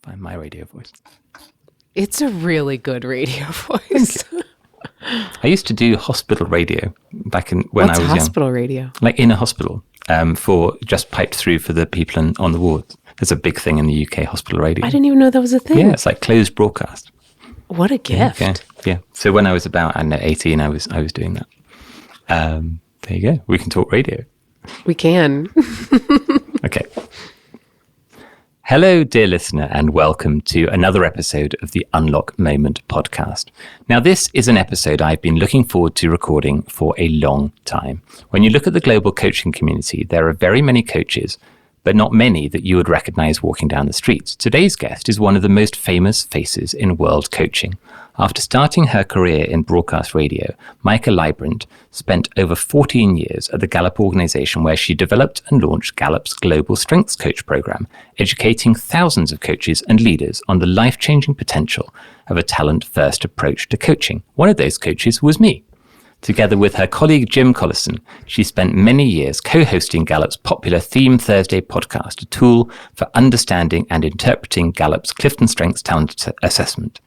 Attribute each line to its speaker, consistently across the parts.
Speaker 1: by my radio voice.
Speaker 2: It's a really good radio voice.
Speaker 1: I used to do hospital radio back when I was young.
Speaker 2: What's hospital radio?
Speaker 1: Like in a hospital, for just piped through for the people on the wards. There's a big thing in the UK, hospital radio.
Speaker 2: I didn't even know that was a thing.
Speaker 1: Yeah, it's like closed broadcast.
Speaker 2: What a gift.
Speaker 1: Okay. Yeah. So when I was about, 18, I was doing that. There you go. We can talk radio.
Speaker 2: We can.
Speaker 1: Okay. Hello, dear listener, and welcome to another episode of the Unlock Moment podcast. Now, this is an episode I've been looking forward to recording for a long time. When you look at the global coaching community, there are very many coaches, but not many that you would recognize walking down the streets. Today's guest is one of the most famous faces in world coaching. After starting her career in broadcast radio, Maika Leibbrandt spent over 14 years at the Gallup Organisation, where she developed and launched Gallup's Global Strengths Coach program, educating thousands of coaches and leaders on the life-changing potential of a talent-first approach to coaching. One of those coaches was me. Together with her colleague Jim Collison, she spent many years co-hosting Gallup's popular Theme Thursday podcast, a tool for understanding and interpreting Gallup's CliftonStrengths talent assessment.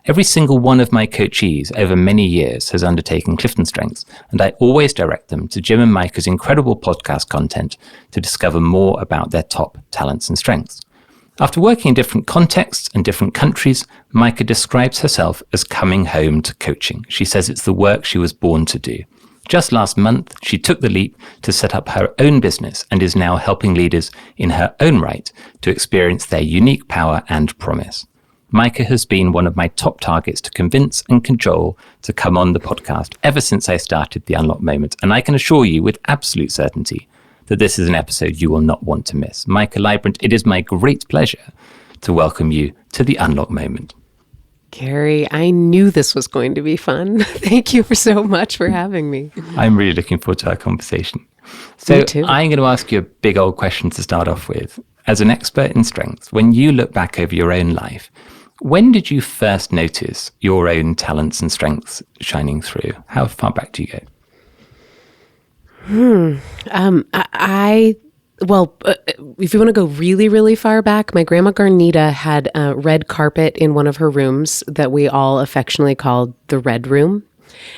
Speaker 1: Every single one of my coachees over many years has undertaken CliftonStrengths, and I always direct them to Jim and Maika's incredible podcast content to discover more about their top talents and strengths. After working in different contexts and different countries, Maika describes herself as coming home to coaching. She says it's the work she was born to do. Just last month, she took the leap to set up her own business and is now helping leaders in her own right to experience their unique power and promise. Maika has been one of my top targets to convince and cajole to come on the podcast ever since I started the Unlock Moment, and I can assure you with absolute certainty that this is an episode you will not want to miss. Maika Leibbrandt, it is my great pleasure to welcome you to the Unlock Moment.
Speaker 2: Gary, I knew this was going to be fun. Thank you so much for having me.
Speaker 1: I'm really looking forward to our conversation. So I'm going to ask you a big old question to start off with. As an expert in strengths, when you look back over your own life, when did you first notice your own talents and strengths shining through? How far back do you go?
Speaker 2: If you want to go really, really far back, my grandma Garnita had a red carpet in one of her rooms that we all affectionately called the Red Room.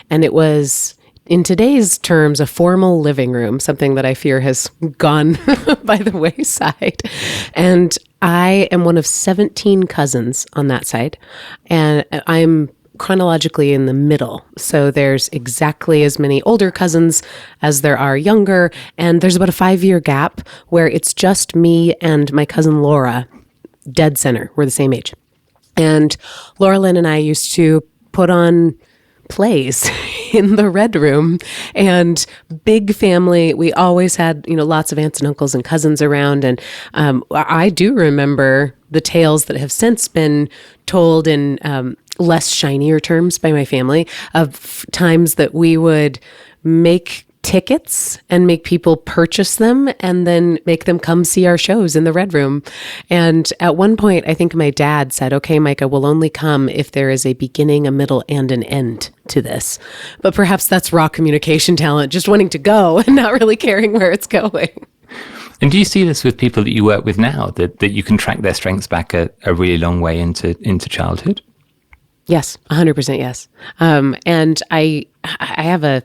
Speaker 2: And it was, in today's terms, a formal living room, something that I fear has gone by the wayside. And I am one of 17 cousins on that side, and I'm chronologically in the middle. So there's exactly as many older cousins as there are younger, and there's about a 5-year gap where it's just me and my cousin Laura, dead center. We're the same age. And Laura Lynn and I used to put on plays in the Red Room, and big family. We always had, lots of aunts and uncles and cousins around. And I do remember the tales that have since been told in less shinier terms by my family of times that we would make tickets and make people purchase them and then make them come see our shows in the Red Room. And at one point, I think my dad said, okay, Maika, we'll only come if there is a beginning, a middle, and an end to this. But perhaps that's raw communication talent, just wanting to go and not really caring where it's going.
Speaker 1: And do you see this with people that you work with now, that you can track their strengths back a really long way into childhood?
Speaker 2: Yes, 100% yes. And I have a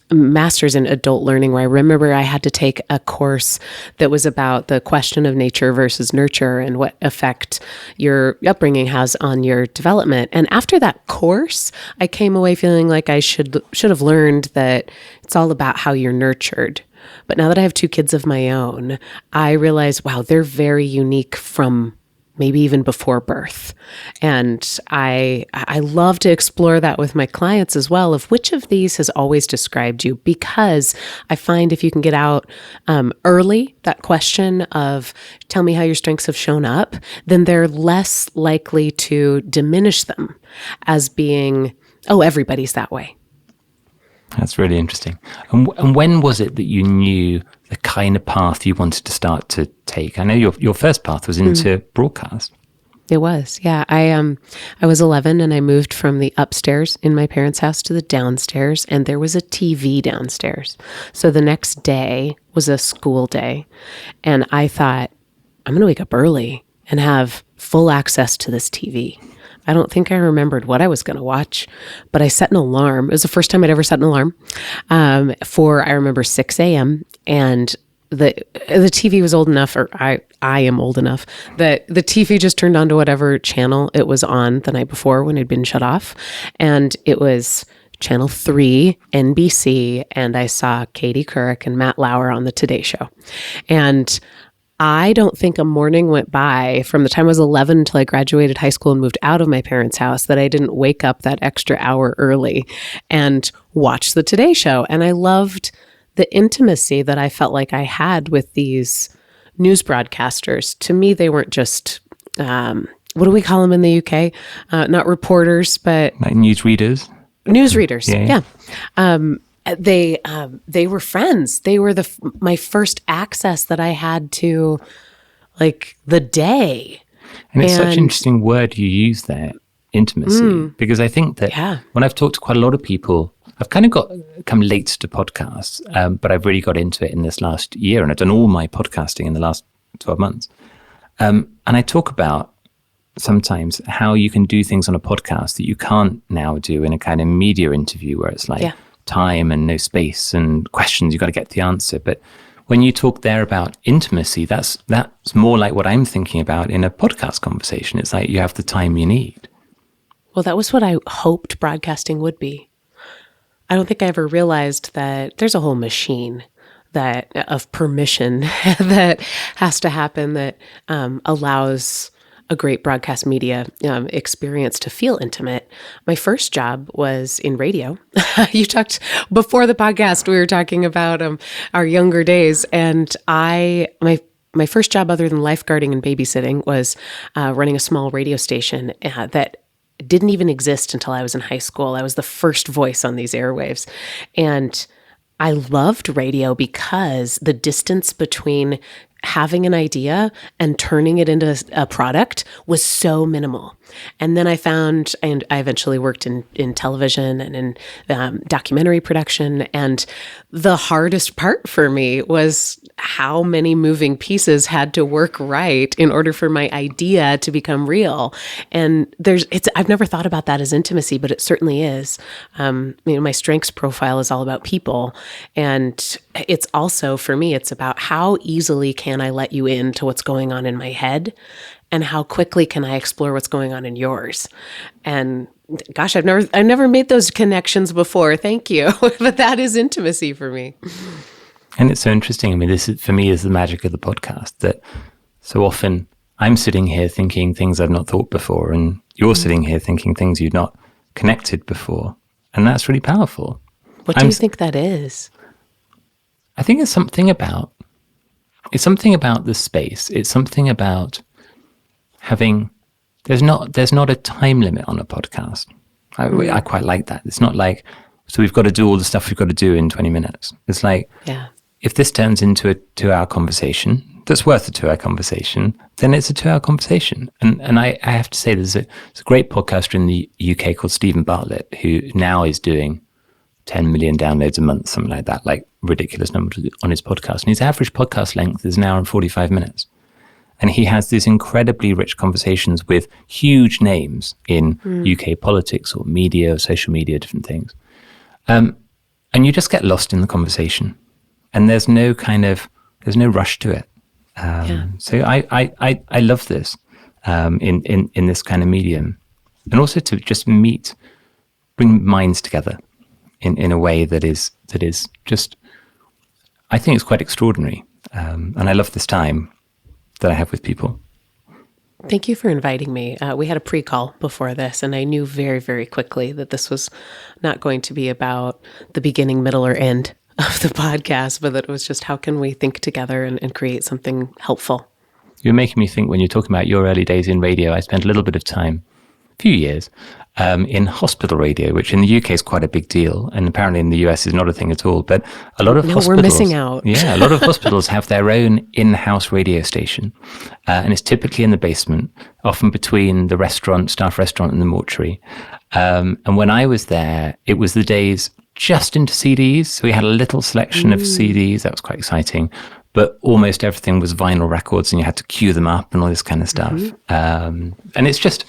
Speaker 2: master's in adult learning where I remember I had to take a course that was about the question of nature versus nurture and what effect your upbringing has on your development. And after that course, I came away feeling like I should have learned that it's all about how you're nurtured. But now that I have 2 kids of my own, I realize, wow, they're very unique from maybe even before birth. And I love to explore that with my clients as well, of which of these has always described you, because I find if you can get out early, that question of tell me how your strengths have shown up, then they're less likely to diminish them as being, oh, everybody's that way.
Speaker 1: That's really interesting. And when was it that you knew the kind of path you wanted to start to take? I know your first path was into broadcast.
Speaker 2: It was, yeah. I was 11 and I moved from the upstairs in my parents' house to the downstairs, and there was a TV downstairs. So the next day was a school day, and I thought, I'm going to wake up early and have full access to this TV. I don't think I remembered what I was going to watch, but I set an alarm. It was the first time I'd ever set an alarm for, I remember, 6 a.m. And the TV was old enough, or I am old enough, that the TV just turned on to whatever channel it was on the night before when it had been shut off. And it was Channel 3, NBC, and I saw Katie Couric and Matt Lauer on the Today Show. And I don't think a morning went by from the time I was 11 until I graduated high school and moved out of my parents' house that I didn't wake up that extra hour early and watch the Today Show. And I loved the intimacy that I felt like I had with these news broadcasters. To me, they weren't just, what do we call them in the UK? Not reporters, but...
Speaker 1: Like newsreaders?
Speaker 2: Newsreaders, yeah. They were friends. They were my first access that I had to, like, the day.
Speaker 1: And it's such an interesting word you use there, intimacy, because I think that when I've talked to quite a lot of people, I've kind of come late to podcasts, but I've really got into it in this last year, and I've done all my podcasting in the last 12 months. And I talk about sometimes how you can do things on a podcast that you can't now do in a kind of media interview where it's like time and no space and questions, you've got to get the answer. But when you talk there about intimacy, that's more like what I'm thinking about in a podcast conversation. It's like you have the time you need.
Speaker 2: Well, that was what I hoped broadcasting would be. I don't think I ever realized that there's a whole machine of permission that has to happen that allows a great broadcast media experience to feel intimate. My first job was in radio. You talked before the podcast, we were talking about our younger days, and my first job other than lifeguarding and babysitting was running a small radio station that didn't even exist until I was in high school. I was the first voice on these airwaves. And I loved radio because the distance between having an idea and turning it into a product was so minimal. And then I eventually worked in television and in documentary production. And the hardest part for me was how many moving pieces had to work right in order for my idea to become real. And I've never thought about that as intimacy, but it certainly is. My strengths profile is all about people. And it's also, for me, it's about how easily can I let you into what's going on in my head, and how quickly can I explore what's going on in yours. And gosh, I've never made those connections before. Thank you. But that is intimacy for me.
Speaker 1: And it's so interesting. I mean, this is, for me, is the magic of the podcast, that so often I'm sitting here thinking things I've not thought before, and you're sitting here thinking things you've not connected before. And that's really powerful.
Speaker 2: What do you think that is?
Speaker 1: I think it's something about the space. It's something about having, there's not a time limit on a podcast. I quite like that. It's not like, so we've got to do all the stuff we've got to do in 20 minutes. It's like, if this turns into a 2-hour conversation that's worth a 2-hour conversation, then it's a 2-hour conversation. And I have to say, there's a great podcaster in the UK called Stephen Bartlett, who now is doing 10 million downloads a month, something like that, like ridiculous numbers on his podcast. And his average podcast length is an hour and 45 minutes. And he has these incredibly rich conversations with huge names in UK politics or media or social media, different things. And you just get lost in the conversation. And there's no rush to it. So I love this in this kind of medium. And also to just bring minds together in a way that is just, I think it's quite extraordinary. And I love this time that I have with people.
Speaker 2: Thank you for inviting me. We had a pre-call before this, and I knew very, very quickly that this was not going to be about the beginning, middle, or end of the podcast, but that it was just how can we think together and create something helpful.
Speaker 1: You're making me think, when you're talking about your early days in radio, I spent a little bit of time, a few years, in hospital radio, which in the UK is quite a big deal, and apparently in the US is not a thing at all. But a lot of hospitals,
Speaker 2: we're missing out.
Speaker 1: Yeah, a lot of hospitals have their own in-house radio station, and it's typically in the basement, often between the staff restaurant, and the mortuary. And when I was there, it was the days just into CDs, so we had a little selection of CDs. That was quite exciting. but almost everything was vinyl records and you had to cue them up and all this kind of stuff. And it's just,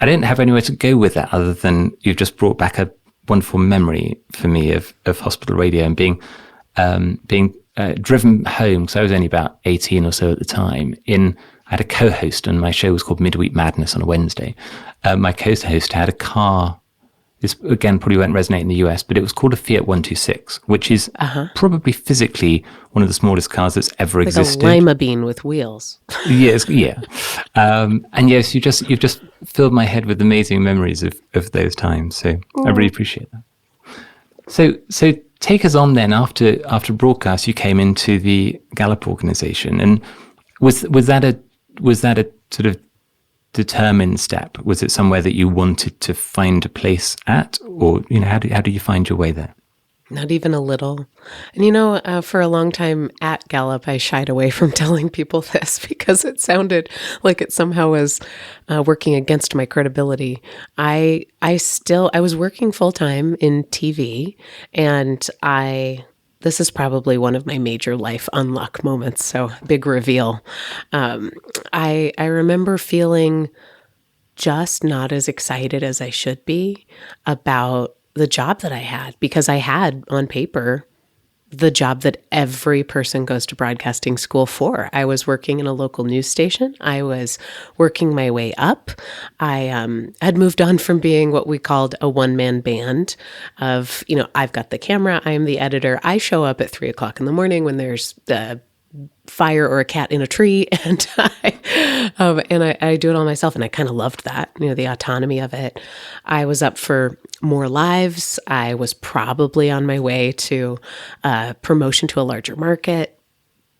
Speaker 1: I didn't have anywhere to go with that other than you've just brought back a wonderful memory for me of hospital radio and being driven home, because I was only about 18 or so at the time. I had a co-host, and my show was called Midweek Madness on a Wednesday. My co-host had a car. This, again, probably won't resonate in the US, but it was called a Fiat 126, which is probably physically one of the smallest cars that's ever existed.
Speaker 2: Like a lima bean with wheels.
Speaker 1: Yes, yeah. And yes, you've just filled my head with amazing memories of those times. So I really appreciate that. So take us on then. After broadcast, you came into the Gallup Organisation, and was that a sort of determined step? Was it somewhere that you wanted to find a place at, or how do you find your way there?
Speaker 2: Not even a little. And for a long time at Gallup, I shied away from telling people this because it sounded like it somehow was working against my credibility. I was working full time in TV, and this is probably one of my major life unlock moments. So big reveal. I remember feeling just not as excited as I should be about the job that I had, because I had on paper the job that every person goes to broadcasting school for. I was working in a local news station. I was working my way up. I had moved on from being what we called a one-man band of, I've got the camera, I'm the editor. I show up at 3:00 in the morning when there's the fire or a cat in a tree, and I do it all myself, and I kind of loved that, the autonomy of it. I was up for more lives. I was probably on my way to promotion to a larger market.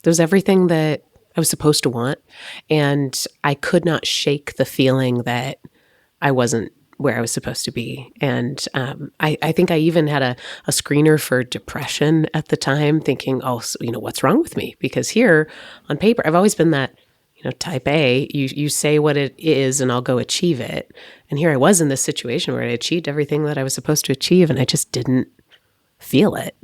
Speaker 2: There was everything that I was supposed to want, and I could not shake the feeling that I wasn't where I was supposed to be. And I think I even had a screener for depression at the time, thinking, what's wrong with me? Because here on paper, I've always been that, type A, you say what it is and I'll go achieve it. And here I was in this situation where I achieved everything that I was supposed to achieve, and I just didn't feel it.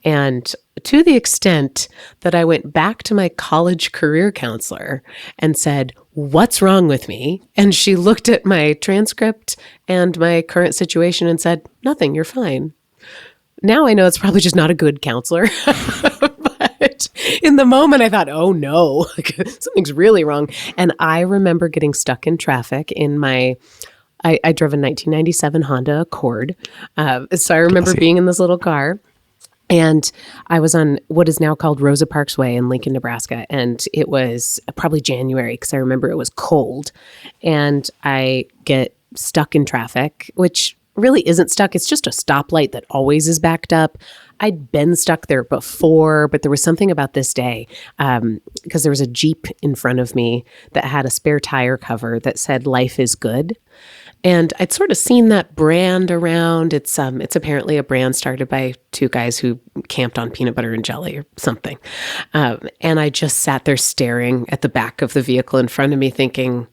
Speaker 2: And to the extent that I went back to my college career counselor and said, "What's wrong with me?" And she looked at my transcript and my current situation and said, "Nothing, you're fine." Now I know it's probably just not a good counselor. But in the moment I thought, oh no, something's really wrong. And I remember getting stuck in traffic in I drove a 1997 Honda Accord. So I remember being in this little car, and I was on what is now called Rosa Parks Way in Lincoln, Nebraska. And it was probably January, because I remember it was cold. And I get stuck in traffic, which really isn't stuck. It's just a stoplight that always is backed up. I'd been stuck there before, but there was something about this day, because there was a Jeep in front of me that had a spare tire cover that said "Life is Good." And I'd sort of seen that brand around. It's apparently a brand started by two guys who camped on peanut butter and jelly or something. And I just sat there staring at the back of the vehicle in front of me thinking,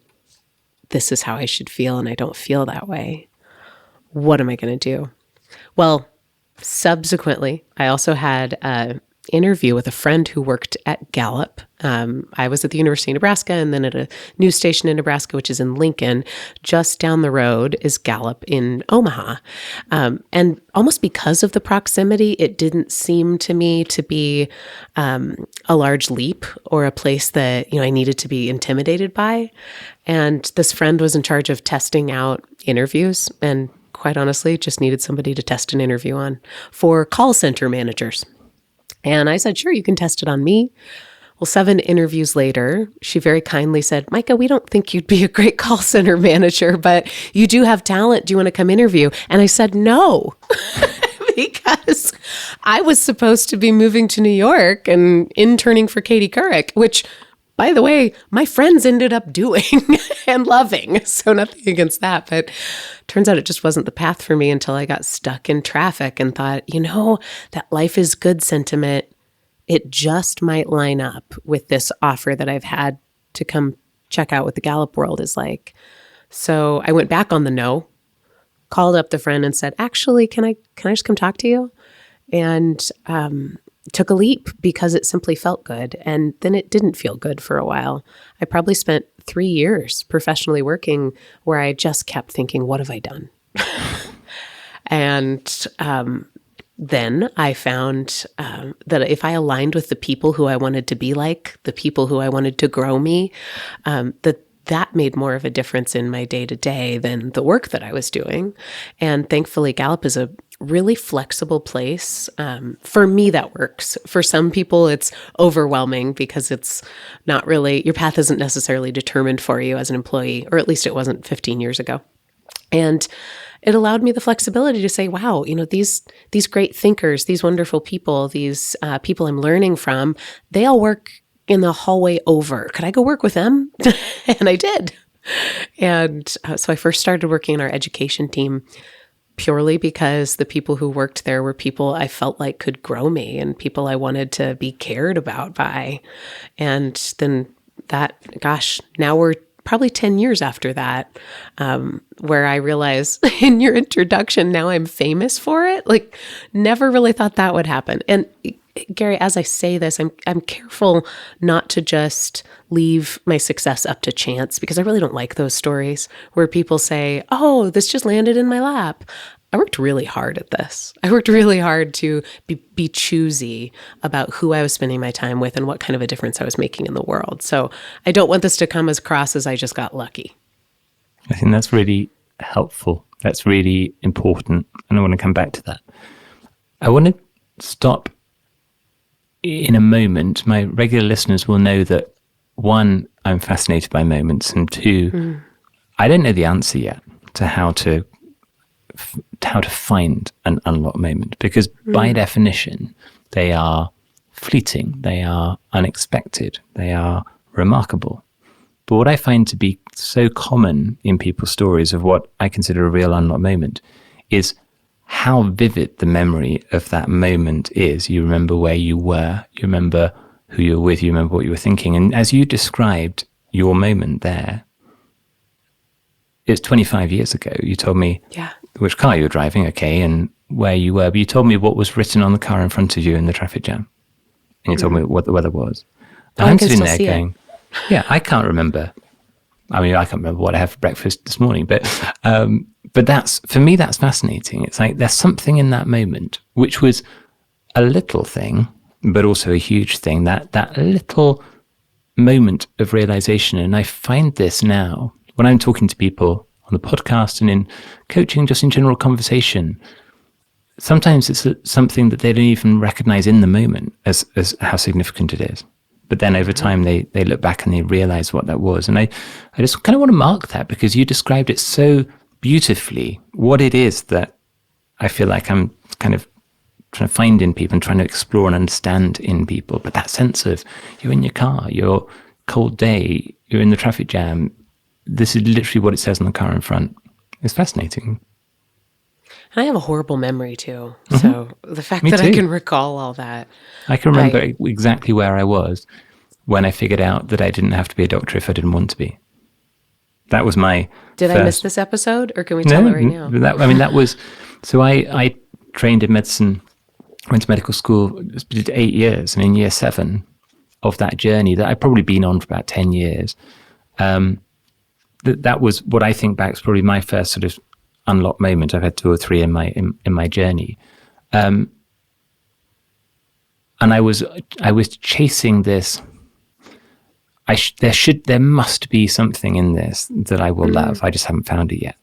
Speaker 2: this is how I should feel, and I don't feel that way. What am I going to do? Well, subsequently, I also had an interview with a friend who worked at Gallup. I was at the University of Nebraska, and then at a news station in Nebraska, which is in Lincoln. Just down the road is Gallup in Omaha. And almost because of the proximity, it didn't seem to me to be a large leap or a place that I needed to be intimidated by. And this friend was in charge of testing out interviews, and quite honestly, just needed somebody to test an interview on for call center managers. And I said, sure, you can test it on me. Well, 7 interviews later, she very kindly said, Maika, we don't think you'd be a great call center manager, but you do have talent. Do you want to come interview? And I said, no, because I was supposed to be moving to New York and interning for Katie Couric, which, by the way, my friends ended up doing and loving. So nothing against that. But turns out it just wasn't the path for me until I got stuck in traffic and thought, that life is good sentiment, it just might line up with this offer that I've had to come check out what the Gallup world is like. So I went back on the no, called up the friend and said, actually, can I just come talk to you? And took a leap because it simply felt good. And then it didn't feel good for a while. I probably spent 3 years professionally working where I just kept thinking, what have I done? And then I found that if I aligned with the people who I wanted to be like, the people who I wanted to grow me, that made more of a difference in my day-to-day than the work that I was doing. And thankfully, Gallup is a really flexible place. For me, that works. For some people, it's overwhelming because it's not really, your path isn't necessarily determined for you as an employee, or at least it wasn't 15 years ago. And it allowed me the flexibility to say, wow, these great thinkers, these wonderful people, these people I'm learning from, they all work in the hallway over. Could I go work with them? And I did. And so I first started working in our education team purely because the people who worked there were people I felt like could grow me and people I wanted to be cared about by. And then now we're probably 10 years after that, where I realize in your introduction, now I'm famous for it. Like, never really thought that would happen. And Gary, as I say this, I'm careful not to just leave my success up to chance, because I really don't like those stories where people say, oh, this just landed in my lap. I worked really hard at this. I worked really hard to be choosy about who I was spending my time with and what kind of a difference I was making in the world. So I don't want this to come as across as I just got lucky.
Speaker 1: I think that's really helpful. That's really important. And I want to come back to that. I want to stop in a moment. My regular listeners will know that, one, I'm fascinated by moments, and two, I don't know the answer yet to how to find an unlock moment, because by definition, they are fleeting, they are unexpected, they are remarkable. But what I find to be so common in people's stories of what I consider a real unlock moment is how vivid the memory of that moment is. You remember where you were, you remember who you were with, you remember what you were thinking. And as you described your moment there, it's 25 years ago. You told me which car you were driving, okay, and where you were, but you told me what was written on the car in front of you in the traffic jam. And you told me what the weather was. And I'm sitting there going, I can't remember. I mean, I can't remember what I had for breakfast this morning, but that's, for me, that's fascinating. It's like there's something in that moment, which was a little thing, but also a huge thing, that little moment of realization. And I find this now when I'm talking to people on the podcast and in coaching, just in general conversation, sometimes it's something that they don't even recognize in the moment as how significant it is. But then over time, they look back and they realize what that was. And I just kind of want to mark that, because you described it so beautifully, what it is that I feel like I'm kind of trying to find in people and trying to explore and understand in people. But that sense of you're in your car, you're cold day, you're in the traffic jam. This is literally what it says on the car in front. It's fascinating.
Speaker 2: And I have a horrible memory too. So the fact that I can recall all that.
Speaker 1: I can remember exactly where I was when I figured out that I didn't have to be a doctor if I didn't want to be. That was my
Speaker 2: Did I miss this episode, or can we tell it right now?
Speaker 1: That was, so I trained in medicine, went to medical school, did 8 years, and in year 7 of that journey that I'd probably been on for about 10 years, that was what I think back is probably my first sort of unlock moment. I've had 2 or 3 in my journey, and I was chasing this. There must be something in this that I will love. I just haven't found it yet.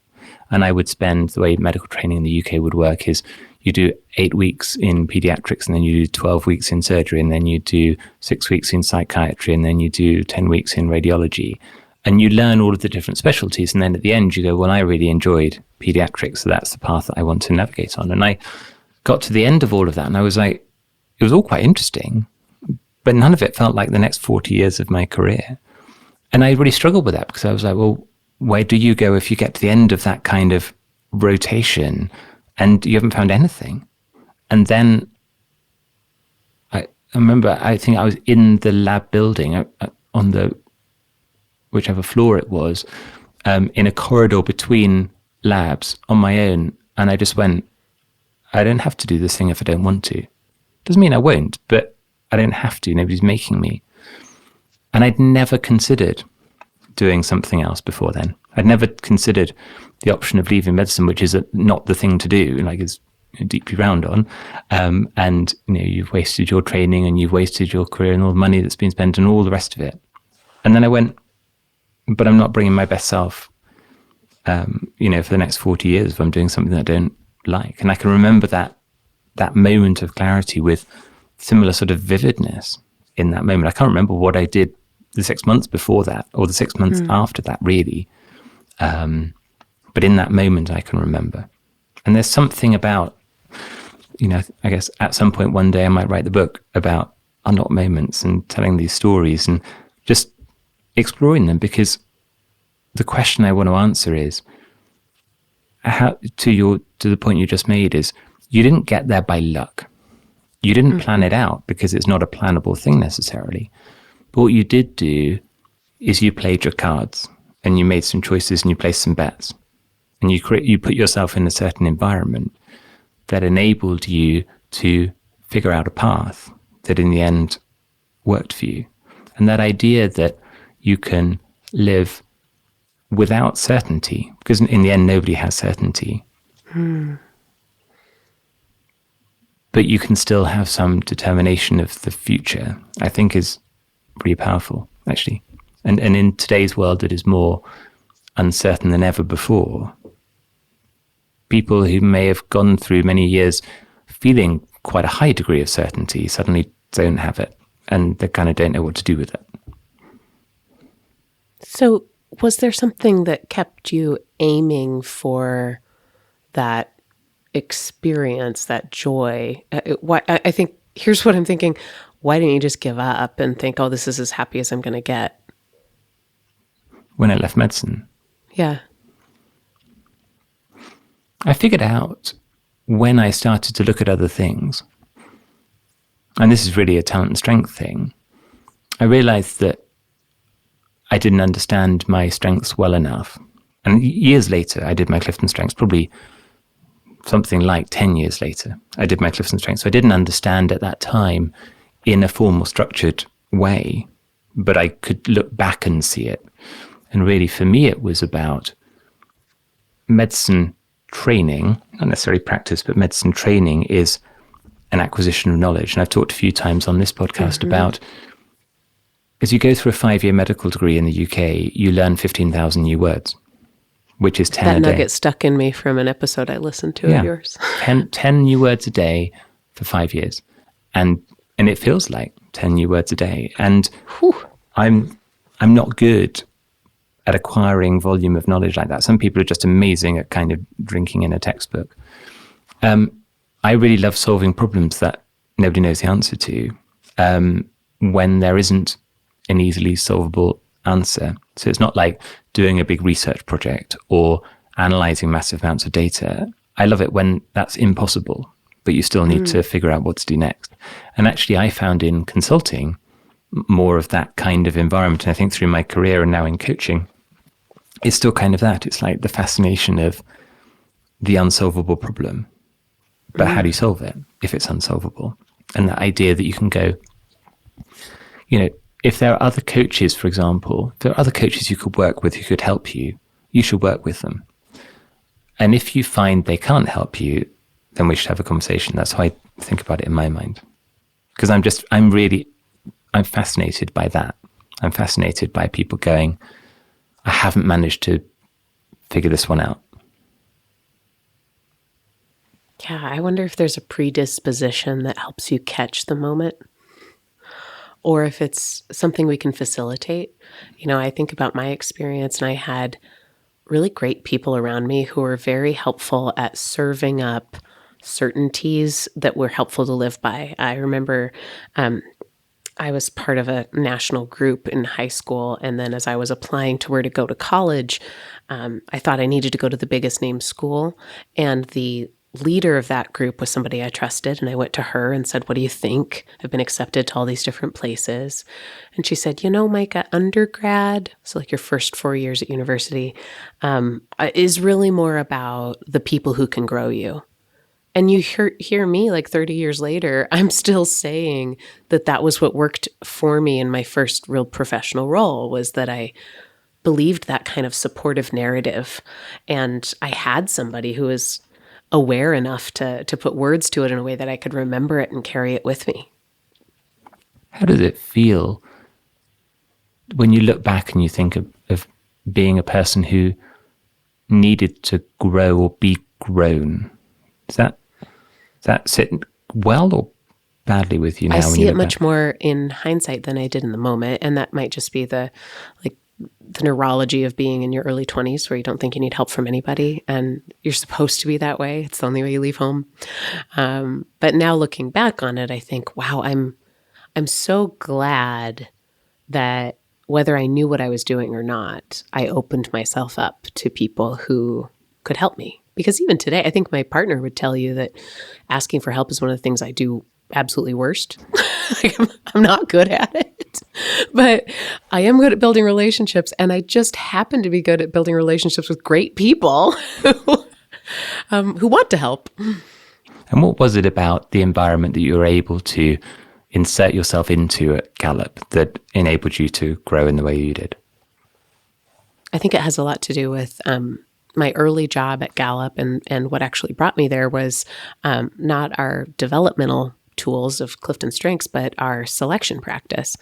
Speaker 1: And I would spend, the way medical training in the UK would work is you do 8 weeks in pediatrics, and then you do 12 weeks in surgery, and then you do 6 weeks in psychiatry, and then you do 10 weeks in radiology. And you learn all of the different specialties. And then at the end you go, well, I really enjoyed pediatrics, so that's the path that I want to navigate on. And I got to the end of all of that, and I was like, it was all quite interesting, but none of it felt like the next 40 years of my career. And I really struggled with that, because I was like, well, where do you go if you get to the end of that kind of rotation and you haven't found anything? And then I remember, I think I was in the lab building on the whichever floor it was, in a corridor between labs on my own. And I just went, I don't have to do this thing if I don't want to. Doesn't mean I won't, but I don't have to. Nobody's making me. And I'd never considered doing something else before then. I'd never considered the option of leaving medicine, which is not the thing to do, like is deeply round on. And you've wasted your training and you've wasted your career and all the money that's been spent and all the rest of it. And then I went, but I'm not bringing my best self, for the next 40 years if I'm doing something that I don't like. And I can remember that moment of clarity with similar sort of vividness in that moment. I can't remember what I did the 6 months before that or the 6 months after that, really. But in that moment, I can remember. And there's something about, I guess at some point one day I might write the book about unlocked moments and telling these stories and just exploring them, because the question I want to answer is, how, to the point you just made, is you didn't get there by luck. You didn't plan it out, because it's not a plannable thing necessarily. But what you did do is you played your cards and you made some choices and you placed some bets, and you put yourself in a certain environment that enabled you to figure out a path that in the end worked for you. And that idea that you can live without certainty, because in the end nobody has certainty, but you can still have some determination of the future, I think is pretty powerful, actually. And in today's world that is more uncertain than ever before, people who may have gone through many years feeling quite a high degree of certainty suddenly don't have it, and they kind of don't know what to do with it.
Speaker 2: So was there something that kept you aiming for that experience, that joy? I think, here's what I'm thinking. Why didn't you just give up and think, oh, this is as happy as I'm going to get?
Speaker 1: When I left medicine.
Speaker 2: Yeah.
Speaker 1: I figured out when I started to look at other things, and this is really a talent and strength thing, I realized that I didn't understand my strengths well enough. And years later, I did my CliftonStrengths, probably something like 10 years later, I did my CliftonStrengths. So I didn't understand at that time in a formal, structured way, but I could look back and see it. And really, for me, it was about medicine training, not necessarily practice, but medicine training is an acquisition of knowledge. And I've talked a few times on this podcast about, as you go through a 5-year medical degree in the UK, you learn 15,000 new words, which is 10 a day.
Speaker 2: That nugget stuck in me from an episode I listened to of yours.
Speaker 1: 10 new words a day for 5 years. And it feels like 10 new words a day. And I'm not good at acquiring volume of knowledge like that. Some people are just amazing at kind of drinking in a textbook. I really love solving problems that nobody knows the answer to, when there isn't an easily solvable answer. So it's not like doing a big research project or analyzing massive amounts of data. I love it when that's impossible, but you still need to figure out what to do next. And actually, I found in consulting more of that kind of environment. And I think through my career and now in coaching, it's still kind of that. It's like the fascination of the unsolvable problem. But how do you solve it if it's unsolvable? And the idea that you can go, if there are other coaches, for example, if there are other coaches you could work with who could help you, you should work with them. And if you find they can't help you, then we should have a conversation. That's how I think about it in my mind. Because I'm fascinated by that. I'm fascinated by people going, I haven't managed to figure this one out.
Speaker 2: Yeah, I wonder if there's a predisposition that helps you catch the moment, or if it's something we can facilitate. I think about my experience, and I had really great people around me who were very helpful at serving up certainties that were helpful to live by. I remember I was part of a national group in high school, and then as I was applying to where to go to college, I thought I needed to go to the biggest name school, and the leader of that group was somebody I trusted, and I went to her and said, what do you think? I've been accepted to all these different places. And she said, Maika, undergrad, so like your first 4 years at university, is really more about the people who can grow you. And you hear me like 30 years later, I'm still saying that was what worked for me in my first real professional role, was that I believed that kind of supportive narrative. And I had somebody who was aware enough to put words to it in a way that I could remember it and carry it with me.
Speaker 1: How does it feel when you look back and you think of being a person who needed to grow or be grown? Does that sit well or badly with you now?
Speaker 2: I see it much more in hindsight than I did in the moment. And that might just be the neurology of being in your early 20s, where you don't think you need help from anybody, and you're supposed to be that way. It's the only way you leave home. But now looking back on it, I think, wow, I'm so glad that whether I knew what I was doing or not, I opened myself up to people who could help me. Because even today, I think my partner would tell you that asking for help is one of the things I do absolutely worst. I'm not good at it, but I am good at building relationships. And I just happen to be good at building relationships with great people who want to help.
Speaker 1: And what was it about the environment that you were able to insert yourself into at Gallup that enabled you to grow in the way you did?
Speaker 2: I think it has a lot to do with my early job at Gallup, and what actually brought me there was not our developmental tools of CliftonStrengths, but our selection practice.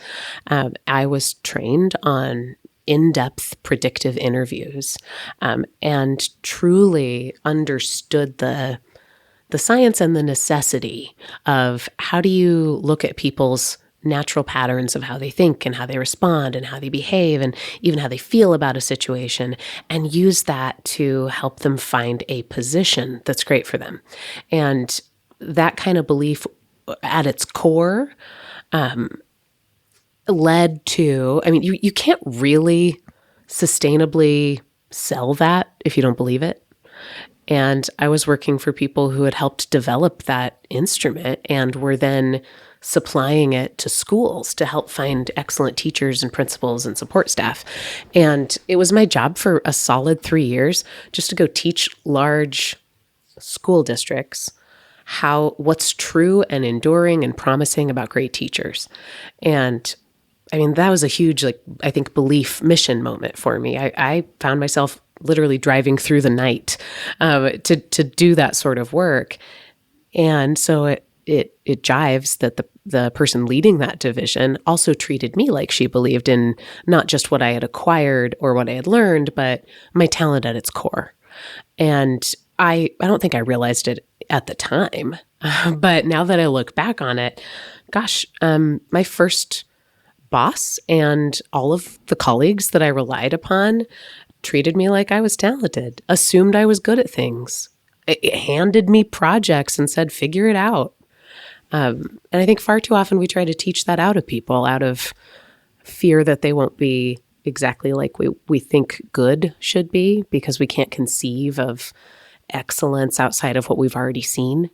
Speaker 2: I was trained on in-depth predictive interviews and truly understood the science and the necessity of how do you look at people's natural patterns of how they think and how they respond and how they behave and even how they feel about a situation, and use that to help them find a position that's great for them. And that kind of belief at its core led to, I mean, you can't really sustainably sell that if you don't believe it. And I was working for people who had helped develop that instrument and were then supplying it to schools to help find excellent teachers and principals and support staff. And it was my job for a solid 3 years just to go teach large school districts what's true and enduring and promising about great teachers. And I mean, that was a huge, I think, belief mission moment for me. I found myself literally driving through the night to do that sort of work. And so it jives that the person leading that division also treated me like she believed in not just what I had acquired or what I had learned, but my talent at its core. And I don't think I realized it at the time, but now that I look back on it, gosh, my first boss and all of the colleagues that I relied upon treated me like I was talented, assumed I was good at things, it handed me projects and said, figure it out. And I think far too often we try to teach that out of people out of fear that they won't be exactly like we think good should be, because we can't conceive of excellence outside of what we've already seen.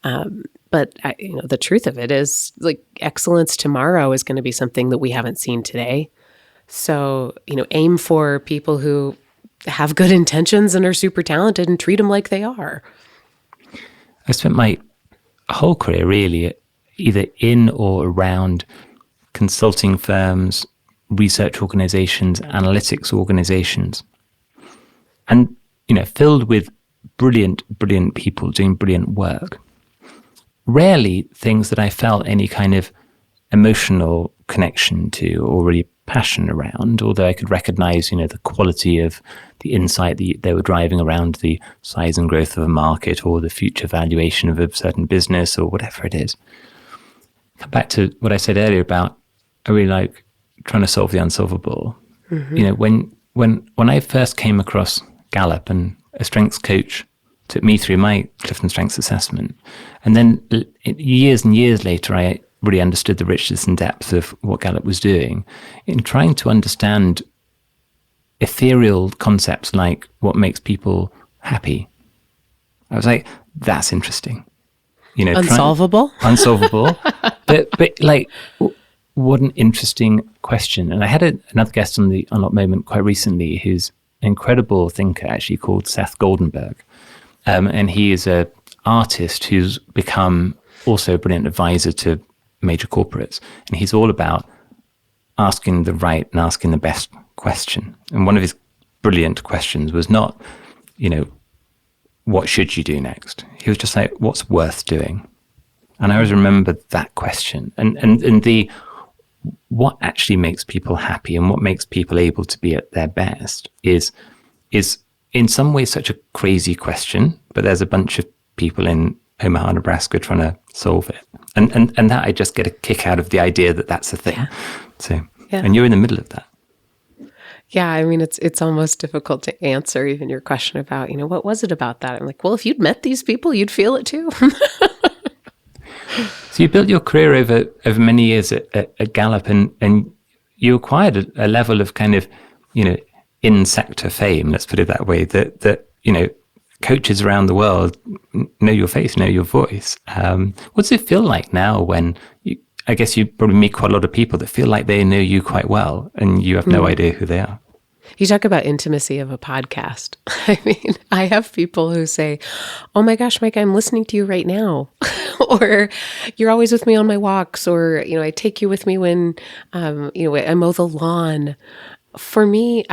Speaker 2: But the truth of it is, excellence tomorrow is going to be something that we haven't seen today. So, aim for people who have good intentions and are super talented and treat them like they are.
Speaker 1: I spent my whole career really either in or around consulting firms, research organizations, analytics organizations, and, filled with brilliant people doing brilliant work. Rarely things that I felt any kind of emotional connection to or really passion around, although I could recognize, the quality of the insight that they were driving around the size and growth of a market or the future valuation of a certain business or whatever it is. Come back to what I said earlier about I really like trying to solve the unsolvable. Mm-hmm. When I first came across Gallup and a strengths coach took me through my CliftonStrengths assessment, and then years and years later, I really understood the richness and depth of what Gallup was doing in trying to understand ethereal concepts like what makes people happy. I was like, that's interesting.
Speaker 2: Unsolvable?
Speaker 1: Unsolvable. but what an interesting question. And I had another guest on the Unlock Moment quite recently who's an incredible thinker actually called Seth Goldenberg. And he is a artist who's become also a brilliant advisor to major corporates. And he's all about asking the right and asking the best question. And one of his brilliant questions was not, what should you do next? He was just like, what's worth doing? And I always remember that question. And the what actually makes people happy and what makes people able to be at their best is in some ways such a crazy question, but there's a bunch of people in Omaha, Nebraska trying to solve it. And that I just get a kick out of the idea that that's a thing. Yeah. So, and you're in the middle of that.
Speaker 2: Yeah, I mean, it's almost difficult to answer even your question about, what was it about that? I'm like, well, if you'd met these people, you'd feel it too.
Speaker 1: So you built your career over many years at Gallup, and you acquired a level of kind of, in-sector fame, let's put it that way, that coaches around the world know your face, know your voice. What does it feel like now when I guess you probably meet quite a lot of people that feel like they know you quite well and you have no idea who they are?
Speaker 2: You talk about intimacy of a podcast. I mean, I have people who say, oh my gosh, Maika, I'm listening to you right now. Or you're always with me on my walks. Or, I take you with me when, I mow the lawn. For me,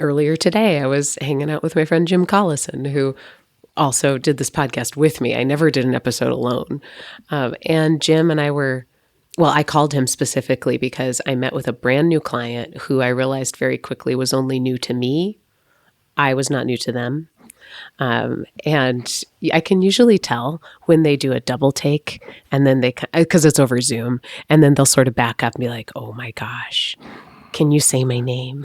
Speaker 2: earlier today, I was hanging out with my friend Jim Collison, who also did this podcast with me. I never did an episode alone. And Jim and I I called him specifically because I met with a brand new client who I realized very quickly was only new to me. I was not new to them. And I can usually tell when they do a double take and then because it's over Zoom, and then they'll sort of back up and be like, oh my gosh, can you say my name?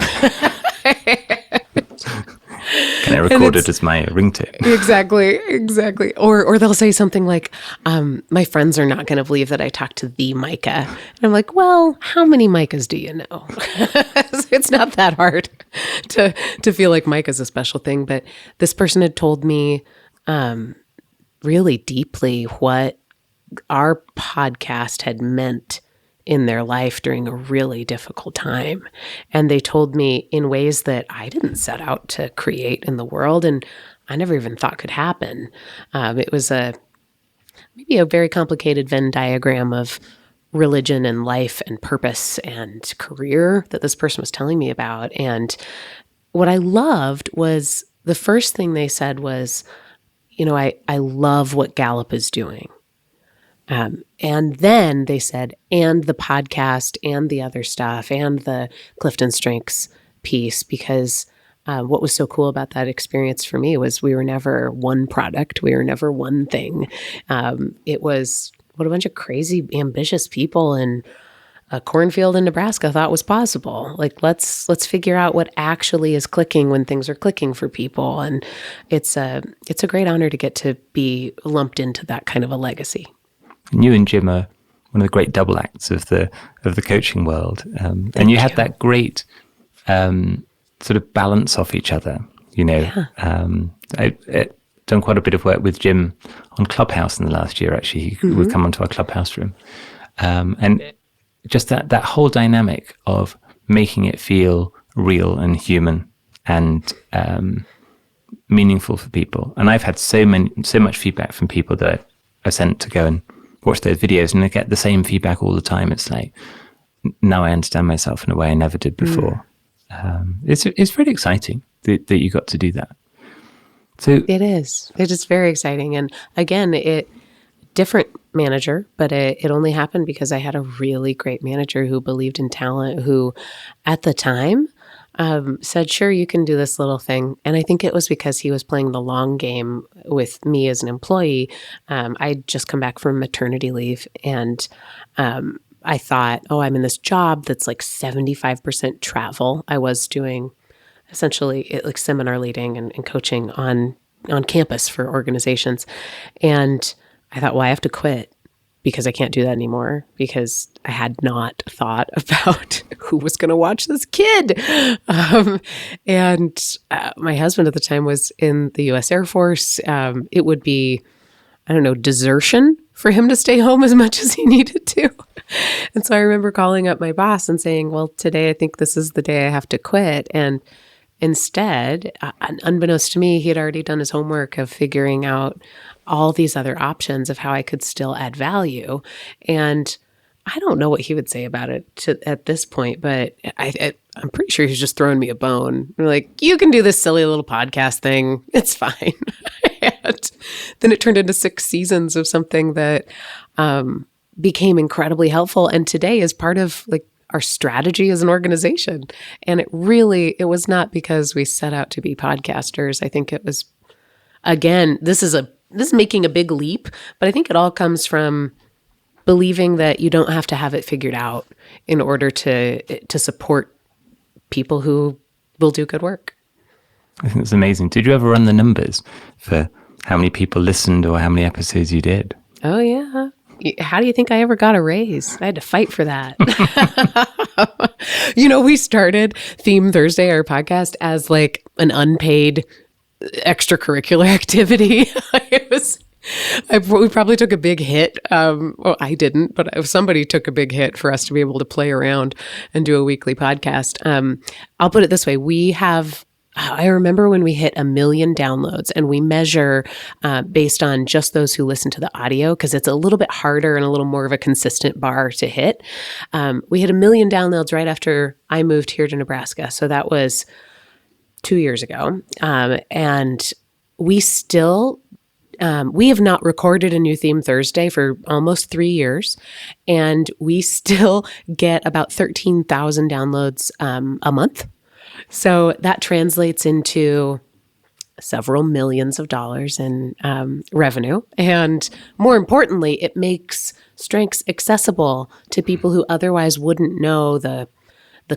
Speaker 1: Can I record it as my ringtone?
Speaker 2: Exactly. Or they'll say something like, my friends are not going to believe that I talked to the Maika. And I'm like, well, how many Maikas do you know? It's not that hard to feel like Maika's a special thing. But this person had told me really deeply what our podcast had meant in their life during a really difficult time. And they told me in ways that I didn't set out to create in the world, and I never even thought could happen. It was maybe a very complicated Venn diagram of religion and life and purpose and career that this person was telling me about. And what I loved was the first thing they said was, I love what Gallup is doing. And then they said, and the podcast and the other stuff and the CliftonStrengths piece, because what was so cool about that experience for me was we were never one product. We were never one thing. It was what a bunch of crazy, ambitious people in a cornfield in Nebraska thought was possible. Like, let's figure out what actually is clicking when things are clicking for people. And it's a great honor to get to be lumped into that kind of a legacy.
Speaker 1: And you and Jim are one of the great double acts of the coaching world, and you had that great sort of balance off each other. I've done quite a bit of work with Jim on Clubhouse in the last year. Actually, he would come onto our Clubhouse room, and just that whole dynamic of making it feel real and human and meaningful for people. And I've had so much feedback from people that I sent to go and watch those videos, and I get the same feedback all the time. It's like, now I understand myself in a way I never did before. It's really exciting that you got to do that. So
Speaker 2: it is very exciting. And again, different manager, but it only happened because I had a really great manager who believed in talent, who at the time said, sure, you can do this little thing. And I think it was because he was playing the long game with me as an employee. I'd just come back from maternity leave, and I thought, I'm in this job that's like 75% travel. I was doing essentially like seminar leading and coaching on campus for organizations. And I thought, I have to quit because I can't do that anymore, because I had not thought about who was going to watch this kid. And my husband at the time was in the U.S. Air Force. It would be, desertion for him to stay home as much as he needed to. And so I remember calling up my boss and saying, well, today I think this is the day I have to quit. And Instead, unbeknownst to me, he had already done his homework of figuring out all these other options of how I could still add value. And I don't know what he would say about it at this point, but I'm pretty sure he's just throwing me a bone. Like, you can do this silly little podcast thing. It's fine. And then it turned into 6 seasons of something that became incredibly helpful. And today is part of like our strategy as an organization. And it was not because we set out to be podcasters. I think it was, again, this is making a big leap, but I think it all comes from believing that you don't have to have it figured out in order to support people who will do good work.
Speaker 1: I think it's amazing. Did you ever run the numbers for how many people listened or how many episodes you did?
Speaker 2: Oh, yeah. How do you think I ever got a raise? I had to fight for that. We started Theme Thursday, our podcast, as like an unpaid extracurricular activity. We probably took a big hit. Well, I didn't, but somebody took a big hit for us to be able to play around and do a weekly podcast. I'll put it this way. I remember when we hit 1 million downloads, and we measure based on just those who listen to the audio, because it's a little bit harder and a little more of a consistent bar to hit. We hit 1 million downloads right after I moved here to Nebraska. So that was 2 years ago. And we still... we have not recorded a new Theme Thursday for almost 3 years, and we still get about 13,000 downloads a month. So that translates into several millions of dollars in revenue. And more importantly, it makes strengths accessible to people who otherwise wouldn't know the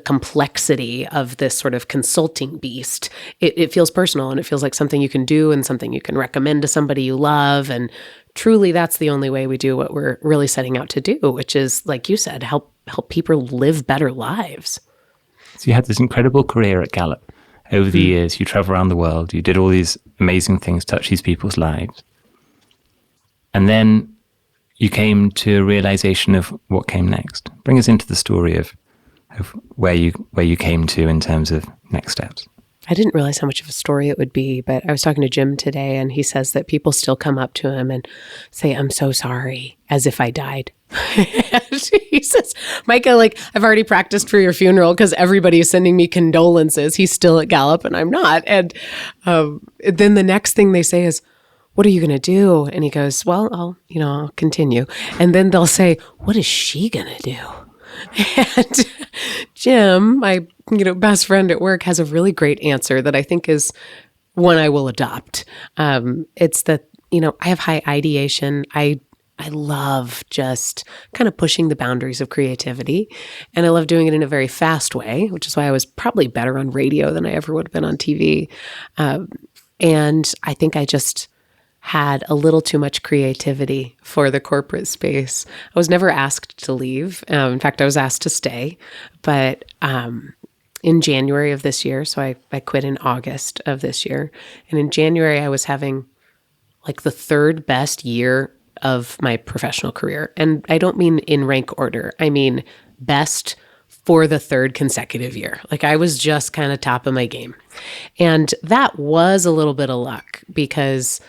Speaker 2: complexity of this sort of consulting beast. It feels personal, and it feels like something you can do and something you can recommend to somebody you love. And truly, that's the only way we do what we're really setting out to do, which is, like you said, help people live better lives.
Speaker 1: So you had this incredible career at Gallup. Over the years, you travel around the world, you did all these amazing things, touch these people's lives. And then you came to a realization of what came next. Bring us into the story of where you came to in terms of next steps.
Speaker 2: I didn't realize how much of a story it would be, but I was talking to Jim today, and he says that people still come up to him and say, "I'm so sorry," as if I died. He says, "Maika, like, I've already practiced for your funeral because everybody is sending me condolences. He's still at Gallup and I'm not." And then the next thing they say is, "What are you going to do?" And he goes, "Well, I'll continue." And then they'll say, "What is she going to do?" And Jim, my best friend at work, has a really great answer that I think is one I will adopt. It's that, I have high ideation. I love just kind of pushing the boundaries of creativity, and I love doing it in a very fast way, which is why I was probably better on radio than I ever would have been on TV. And I think I just had a little too much creativity for the corporate space. I was never asked to leave. In fact, I was asked to stay. But in January of this year, so I quit in August of this year. And in January, I was having like the 3rd best year of my professional career. And I don't mean in rank order. I mean best for the 3rd consecutive year. Like, I was just kind of top of my game. And that was a little bit of luck, because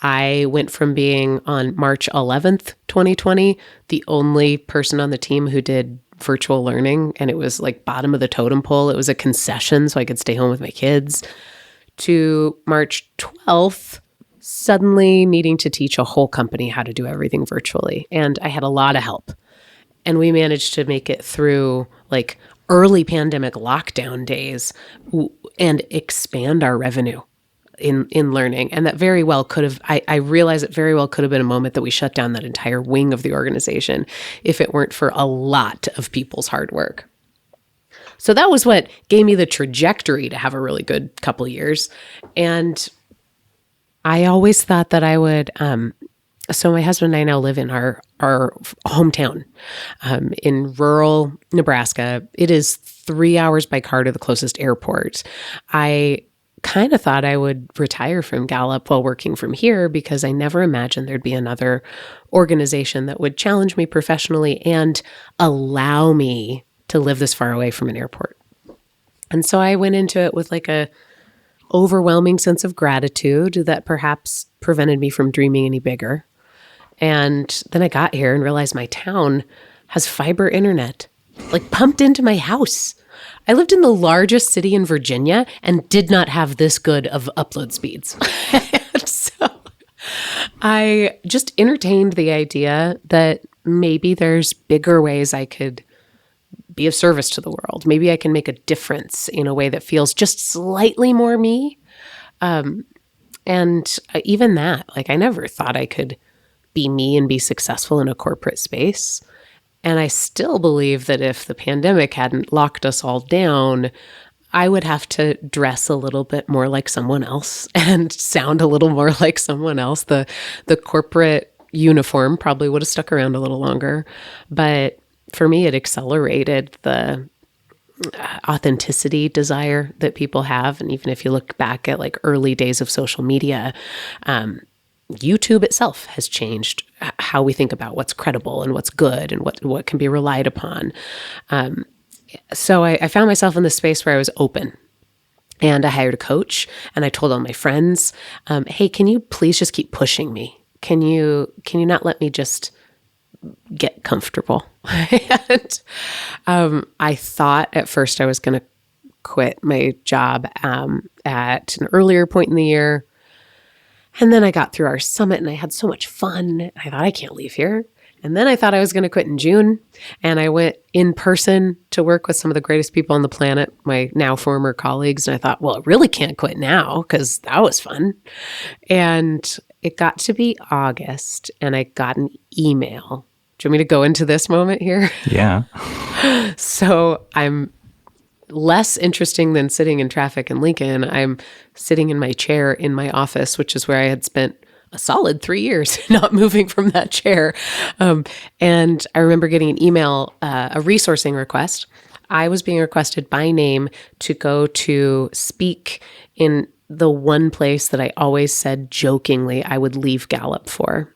Speaker 2: I went from being on March 11th, 2020, the only person on the team who did virtual learning, and it was like bottom of the totem pole. It was a concession so I could stay home with my kids, to March 12th, suddenly needing to teach a whole company how to do everything virtually. And I had a lot of help. And we managed to make it through like early pandemic lockdown days and expand our revenue in learning. And that very well could have, I realize it very well could have been a moment that we shut down that entire wing of the organization if it weren't for a lot of people's hard work. So that was what gave me the trajectory to have a really good couple of years. And I always thought that I would, so my husband and I now live in our hometown in rural Nebraska. It is 3 hours by car to the closest airport. I kind of thought I would retire from Gallup while working from here, because I never imagined there'd be another organization that would challenge me professionally and allow me to live this far away from an airport. And so I went into it with like a overwhelming sense of gratitude that perhaps prevented me from dreaming any bigger. And then I got here and realized my town has fiber internet, like pumped into my house. I lived in the largest city in Virginia and did not have this good of upload speeds. So I just entertained the idea that maybe there's bigger ways I could be of service to the world. Maybe I can make a difference in a way that feels just slightly more me. And even that, like I never thought I could be me and be successful in a corporate space. And I still believe that if the pandemic hadn't locked us all down, I would have to dress a little bit more like someone else and sound a little more like someone else. The corporate uniform probably would have stuck around a little longer. But for me, it accelerated the authenticity desire that people have. And even if you look back at like early days of social media, YouTube itself has changed how we think about what's credible and what's good and what can be relied upon. So I found myself in this space where I was open. And I hired a coach and I told all my friends, hey, can you please just keep pushing me? Can you not let me just get comfortable? And I thought at first I was going to quit my job at an earlier point in the year. And then I got through our summit and I had so much fun. I thought, I can't leave here. And then I thought I was going to quit in June. And I went in person to work with some of the greatest people on the planet, my now former colleagues. And I thought, well, I really can't quit now because that was fun. And it got to be August and I got an email. Do you want me to go into this moment here?
Speaker 1: Yeah.
Speaker 2: So I'm less interesting than sitting in traffic in Lincoln. I'm sitting in my chair in my office, which is where I had spent a solid 3 years not moving from that chair. And I remember getting an email, a resourcing request. I was being requested by name to go to speak in the one place that I always said jokingly I would leave Gallup for,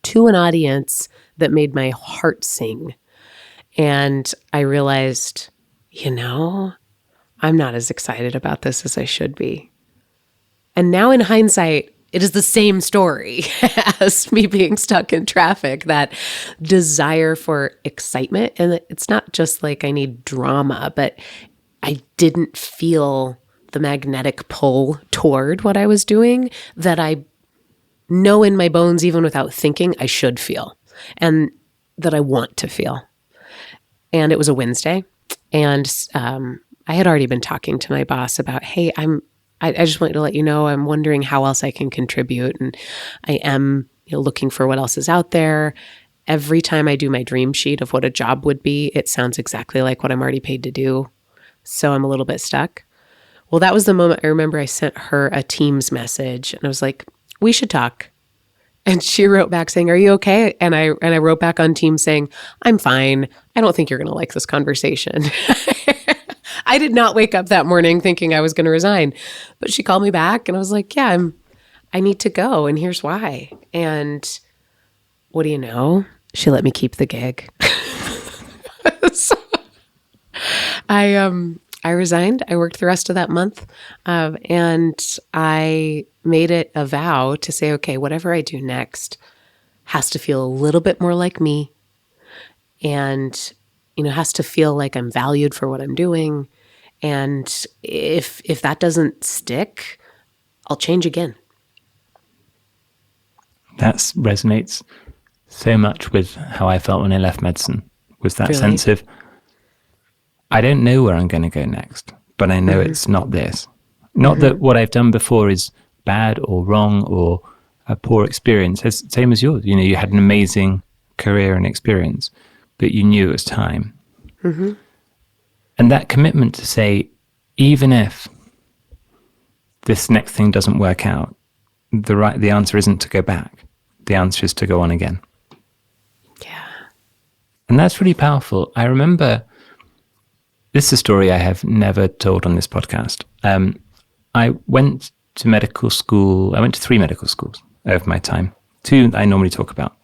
Speaker 2: to an audience that made my heart sing. And I realized, I'm not as excited about this as I should be. And now in hindsight, it is the same story as me being stuck in traffic, that desire for excitement. And it's not just like I need drama, but I didn't feel the magnetic pull toward what I was doing that I know in my bones, even without thinking, I should feel and that I want to feel. And it was a Wednesday. And I had already been talking to my boss about, hey, I just wanted to let you know, I'm wondering how else I can contribute. And I am looking for what else is out there. Every time I do my dream sheet of what a job would be, it sounds exactly like what I'm already paid to do. So I'm a little bit stuck. Well, that was the moment I remember I sent her a Teams message and I was like, we should talk. And she wrote back saying, are you okay? And I wrote back on Teams saying, I'm fine. I don't think you're going to like this conversation. I did not wake up that morning thinking I was going to resign. But she called me back and I was like, yeah, I need to go. And here's why. And what do you know? She let me keep the gig. So I resigned. I worked the rest of that month. And I made it a vow to say, okay, whatever I do next has to feel a little bit more like me. And, has to feel like I'm valued for what I'm doing. And if that doesn't stick, I'll change again.
Speaker 1: That resonates so much with how I felt when I left medicine, was that
Speaker 2: Really?
Speaker 1: sense of, I don't know where I'm going to go next, but I know it's not this. Not that what I've done before is bad or wrong or a poor experience. It's the same as yours. You had an amazing career and experience, but you knew it was time. Mm-hmm. And that commitment to say, even if this next thing doesn't work out, the answer isn't to go back. The answer is to go on again.
Speaker 2: Yeah.
Speaker 1: And that's really powerful. I remember, this is a story I have never told on this podcast. I went to medical school. I went to 3 medical schools over my time. 2 I normally talk about.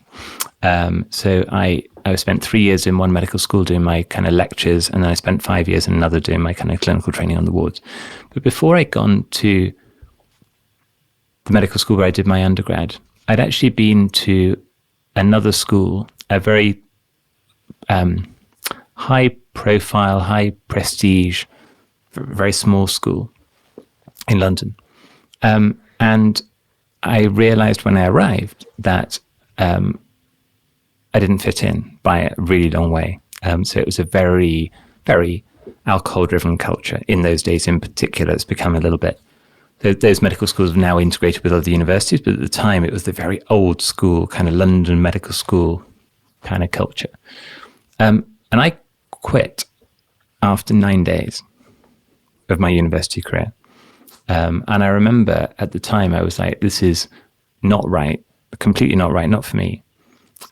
Speaker 1: So I spent 3 years in one medical school doing my kind of lectures, and then I spent 5 years in another doing my kind of clinical training on the wards. But before I'd gone to the medical school where I did my undergrad, I'd actually been to another school, a very high profile, high prestige, very small school in London. And I realized when I arrived that I didn't fit in by a really long way. So it was a very, very alcohol-driven culture in those days. In particular, it's become a little bit. Those medical schools have now integrated with other universities, but at the time it was the very old school kind of London medical school kind of culture. And I quit after 9 days of my university career. And I remember at the time I was like, this is not right, completely not right, not for me.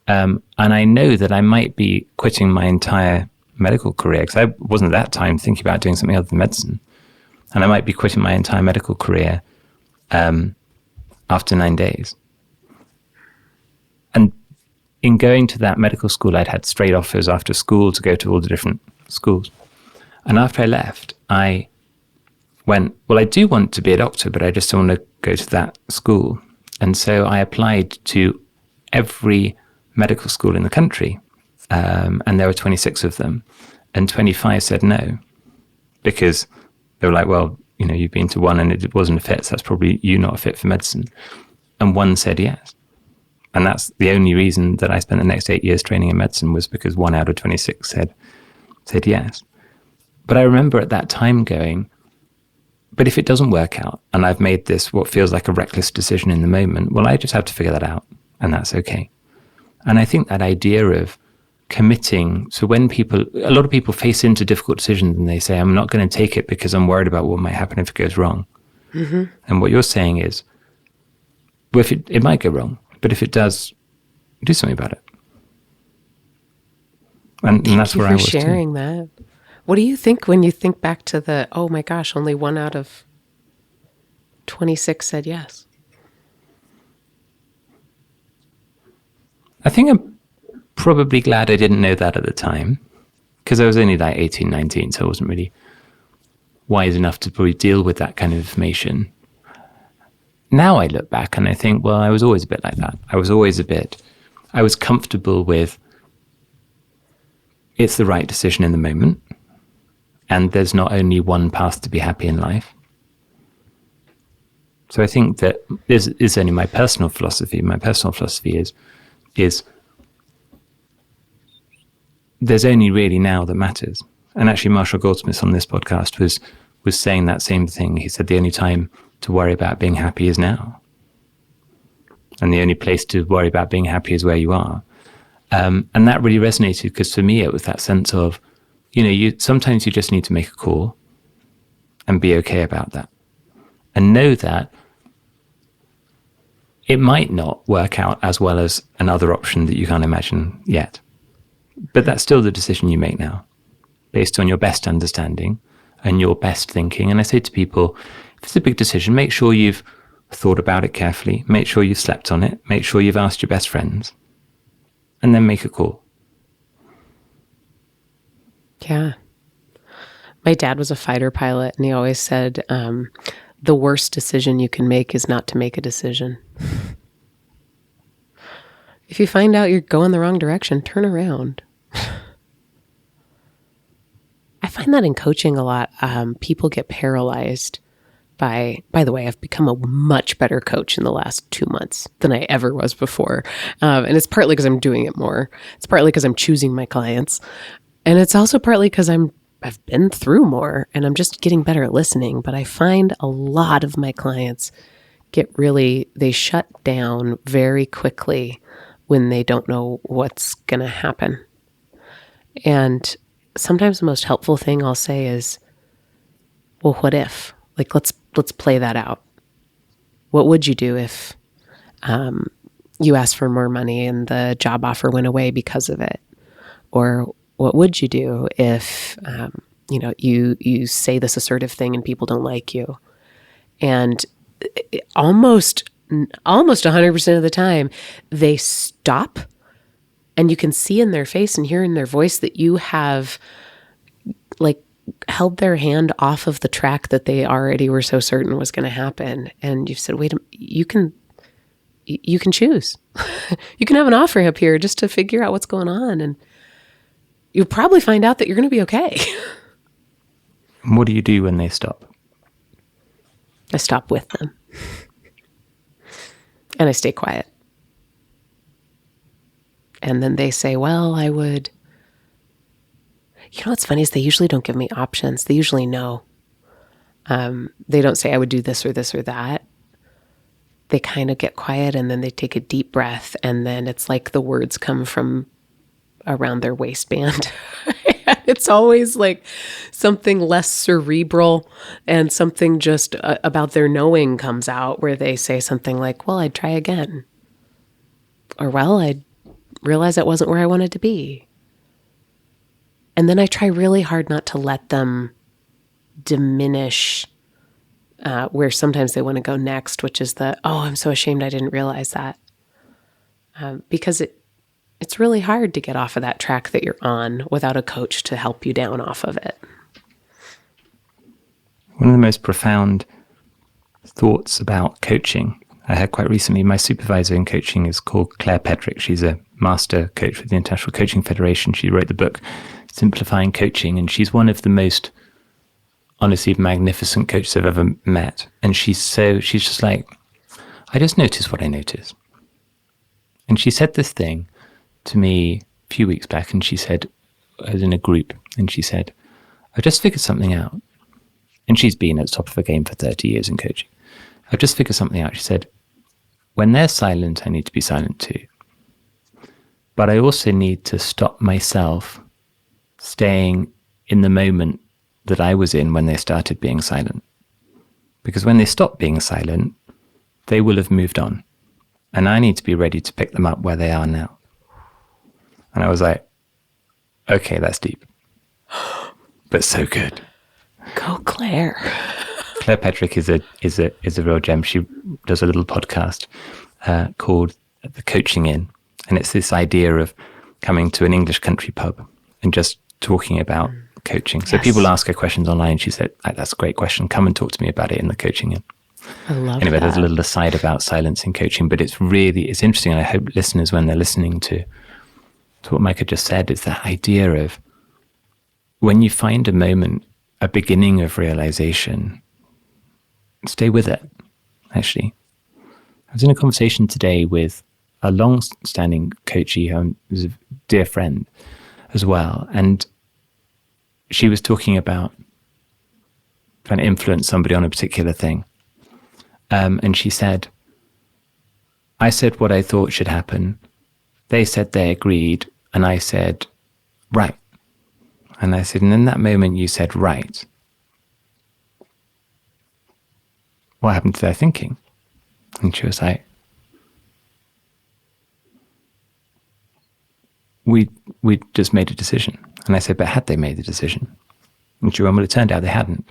Speaker 1: And I know that I might be quitting my entire medical career, because I wasn't at that time thinking about doing something other than medicine. And I might be quitting my entire medical career after 9 days. And in going to that medical school, I'd had straight offers after school to go to all the different schools. And after I left, I went, well, I do want to be a doctor, but I just don't want to go to that school. And so I applied to every medical school in the country, and there were 26 of them, and 25 said no, because they were like, well, you know, you've been to one and it wasn't a fit, so that's probably you not a fit for medicine. And one said yes. And that's the only reason that I spent the next 8 years training in medicine, was because 1 out of 26 said yes. But I remember at that time going, but if it doesn't work out and I've made this what feels like a reckless decision in the moment, well, I just have to figure that out, and that's okay. And I think that idea of committing, so when a lot of people face into difficult decisions and they say, I'm not going to take it because I'm worried about what might happen if it goes wrong. Mm-hmm. And what you're saying is, well, if it might go wrong, but if it does, do something about it. And that's where I was too.
Speaker 2: Thank you for sharing that. What do you think when you think back to the, oh my gosh, only 1 out of 26 said yes?
Speaker 1: I think I'm probably glad I didn't know that at the time, because I was only like 18, 19, so I wasn't really wise enough to probably deal with that kind of information. Now I look back and I think, well, I was always a bit like that. I was comfortable with it's the right decision in the moment, and there's not only one path to be happy in life. So I think that this is only my personal philosophy. My personal philosophy is there's only really now that matters. And actually Marshall Goldsmith on this podcast was saying that same thing. He said the only time to worry about being happy is now. And the only place to worry about being happy is where you are. And that really resonated, because for me it was that sense of, you know, sometimes you just need to make a call and be okay about that. And know that it might not work out as well as another option that you can't imagine yet. But that's still the decision you make now, based on your best understanding and your best thinking. And I say to people, if it's a big decision, make sure you've thought about it carefully, make sure you've slept on it, make sure you've asked your best friends, and then make a call.
Speaker 2: Yeah. My dad was a fighter pilot, and he always said, the worst decision you can make is not to make a decision. If you find out you're going the wrong direction, turn around. I find that in coaching a lot. People get paralyzed by the way, I've become a much better coach in the last 2 months than I ever was before. And it's partly because I'm doing it more. It's partly because I'm choosing my clients. And it's also partly because I've been through more and I'm just getting better at listening. But I find a lot of my clients they shut down very quickly when they don't know what's going to happen. And sometimes the most helpful thing I'll say is, well, what if? Like, let's play that out. What would you do if you asked for more money and the job offer went away because of it? Or what would you do if you say this assertive thing and people don't like you? And almost 100% of the time, they stop And you can see in their face and hear in their voice that you have like held their hand off of the track that they already were so certain was going to happen. And you've said, wait, you can choose. You can have an offer up here just to figure out what's going on. And you'll probably find out that you're going to be okay.
Speaker 1: What do you do when they stop?
Speaker 2: I stop with them. And I stay quiet. And then they say, well, I would. You know what's funny is they usually don't give me options. They usually know. They don't say I would do this or this or that. They kind of get quiet and then they take a deep breath. And then it's like the words come from around their waistband. It's always like something less cerebral and something just about their knowing comes out where they say something like, well, I'd try again. Or, well, I'd realize that wasn't where I wanted to be. And then I try really hard not to let them diminish where sometimes they want to go next, which is the, oh, I'm so ashamed I didn't realize that. Because it's really hard to get off of that track that you're on without a coach to help you down off of it.
Speaker 1: One of the most profound thoughts about coaching I had quite recently, my supervisor in coaching is called Claire Pedrick. She's a master coach with the International Coaching Federation. She wrote the book Simplifying Coaching, and she's one of the most honestly magnificent coaches I've ever met. And she's just like, I just notice what I notice. And she said this thing to me a few weeks back, and she said, I was in a group, and she said, I just figured something out. And she's been at the top of her game for 30 years in coaching. I've just figured something out. She said, when they're silent, I need to be silent too. But I also need to stop myself staying in the moment that I was in when they started being silent. Because when they stop being silent, they will have moved on. And I need to be ready to pick them up where they are now. And I was like, okay, that's deep. But so good.
Speaker 2: Go Claire.
Speaker 1: Claire Pedrick is a real gem. She does a little podcast called The Coaching Inn. And it's this idea of coming to an English country pub and just talking about coaching. So people ask her questions online. She said, that's a great question. Come and talk to me about it in The Coaching Inn.
Speaker 2: I love
Speaker 1: anyway,
Speaker 2: that.
Speaker 1: There's a little aside about silence in coaching, but it's interesting. And I hope listeners, when they're listening to what Maika just said, is that idea of when you find a moment, a beginning of realization, stay with it, actually. I was in a conversation today with a long-standing coachee who's a dear friend as well, and she was talking about trying to influence somebody on a particular thing. And she said, I said what I thought should happen. They said they agreed, and I said, right. And I said, and in that moment you said, right. What happened to their thinking? And she was like, we just made a decision. And I said, but had they made the decision? And she went, well, it turned out they hadn't.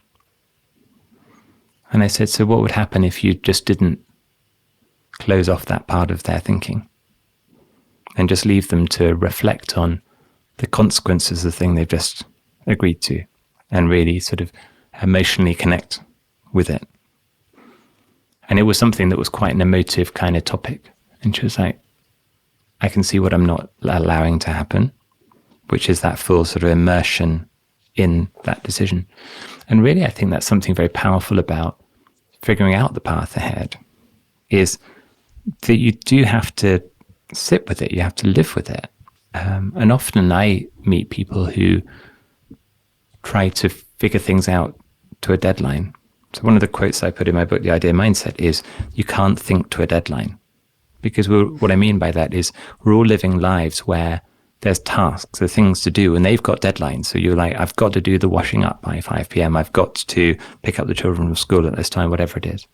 Speaker 1: And I said, so what would happen if you just didn't close off that part of their thinking and just leave them to reflect on the consequences of the thing they've just agreed to and really sort of emotionally connect with it? And it was something that was quite an emotive kind of topic. And she was like, I can see what I'm not allowing to happen, which is that full sort of immersion in that decision. And really, I think that's something very powerful about figuring out the path ahead, is that you do have to sit with it. You have to live with it. And often I meet people who try to figure things out to a deadline. So one of the quotes I put in my book, The Idea Mindset, is you can't think to a deadline. Because what I mean by that is we're all living lives where there's tasks, there's things to do, and they've got deadlines. So you're like, I've got to do the washing up by 5 p.m. I've got to pick up the children from school at this time, whatever it is.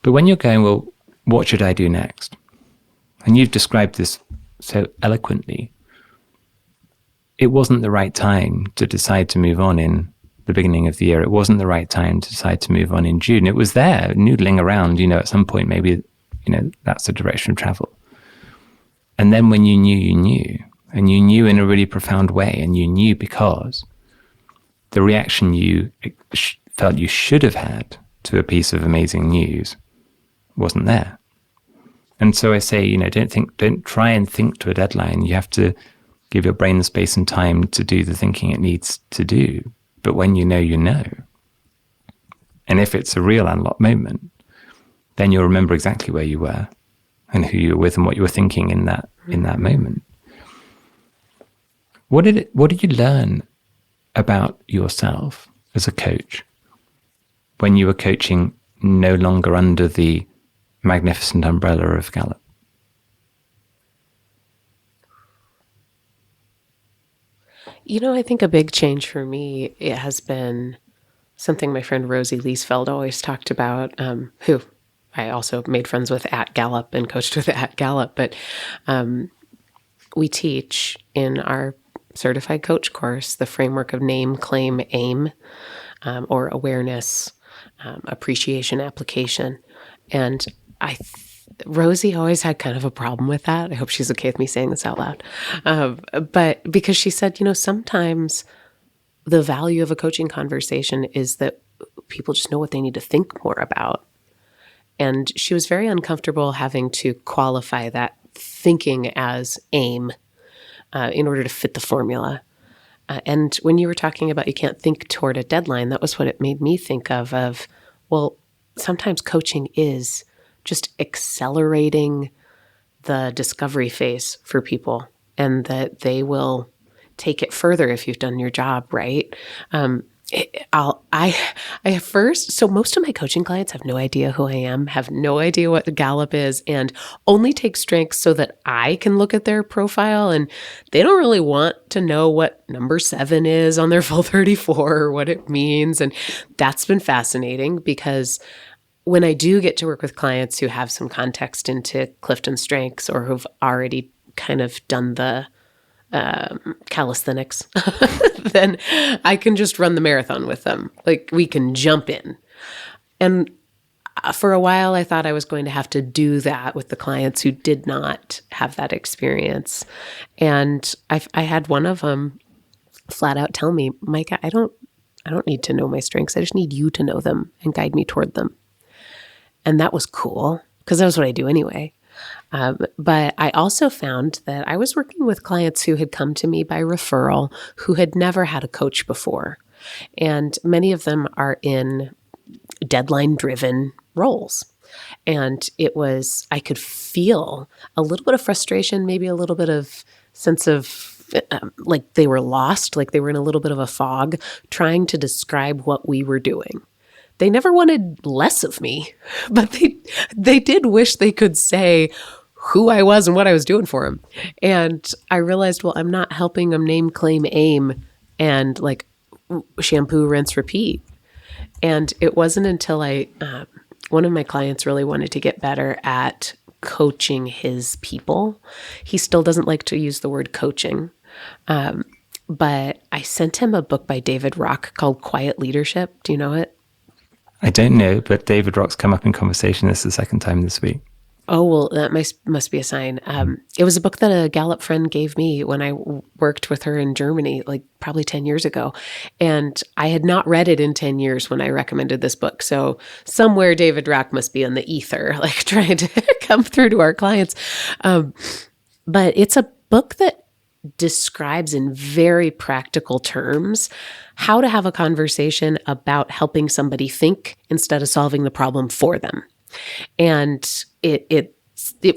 Speaker 1: But when you're going, well, what should I do next? And you've described this so eloquently. It wasn't the right time to decide to move on in the beginning of the year. It wasn't the right time to decide to move on in June. It was there, noodling around, at some point, maybe, that's the direction of travel. And then when you knew, and you knew in a really profound way, and you knew because the reaction you felt you should have had to a piece of amazing news wasn't there. And so I say, don't try and think to a deadline. You have to give your brain the space and time to do the thinking it needs to do. But when you know, you know. And if it's a real unlock moment, then you'll remember exactly where you were and who you were with and what you were thinking in that moment. What did you learn about yourself as a coach when you were coaching no longer under the magnificent umbrella of Gallup?
Speaker 2: I think a big change for me, it has been something my friend Rosie Liesfeld always talked about, who I also made friends with at Gallup and coached with at Gallup. But we teach in our certified coach course the framework of name, claim, aim, or awareness, appreciation, application. And Rosie always had kind of a problem with that. I hope she's okay with me saying this out loud. But because she said, sometimes the value of a coaching conversation is that people just know what they need to think more about. And she was very uncomfortable having to qualify that thinking as aim in order to fit the formula. And when you were talking about you can't think toward a deadline, that was what it made me think of, well, sometimes coaching is just accelerating the discovery phase for people, and that they will take it further if you've done your job right. So most of my coaching clients have no idea who I am, have no idea what the Gallup is, and only take strengths so that I can look at their profile, and they don't really want to know what number 7 is on their full 34 or what it means. And that's been fascinating, because when I do get to work with clients who have some context into CliftonStrengths or who've already kind of done the calisthenics, then I can just run the marathon with them. Like, we can jump in. And for a while, I thought I was going to have to do that with the clients who did not have that experience. And I had one of them flat out tell me, Maika, I don't need to know my strengths. I just need you to know them and guide me toward them. And that was cool, because that was what I do anyway. But I also found that I was working with clients who had come to me by referral, who had never had a coach before. And many of them are in deadline-driven roles. And I could feel a little bit of frustration, maybe a little bit of sense of like they were lost, like they were in a little bit of a fog, trying to describe what we were doing. They never wanted less of me, but they did wish they could say who I was and what I was doing for them. And I realized, well, I'm not helping them name, claim, aim, and like shampoo, rinse, repeat. And it wasn't until one of my clients really wanted to get better at coaching his people. He still doesn't like to use the word coaching. But I sent him a book by David Rock called Quiet Leadership. Do you know it?
Speaker 1: I don't know, but David Rock's come up in conversation. This is the second time this week.
Speaker 2: Oh, well, that must be a sign. It was a book that a Gallup friend gave me when I worked with her in Germany, like probably 10 years ago. And I had not read it in 10 years when I recommended this book. So somewhere David Rock must be in the ether, like trying to come through to our clients. But it's a book that describes in very practical terms how to have a conversation about helping somebody think instead of solving the problem for them. And it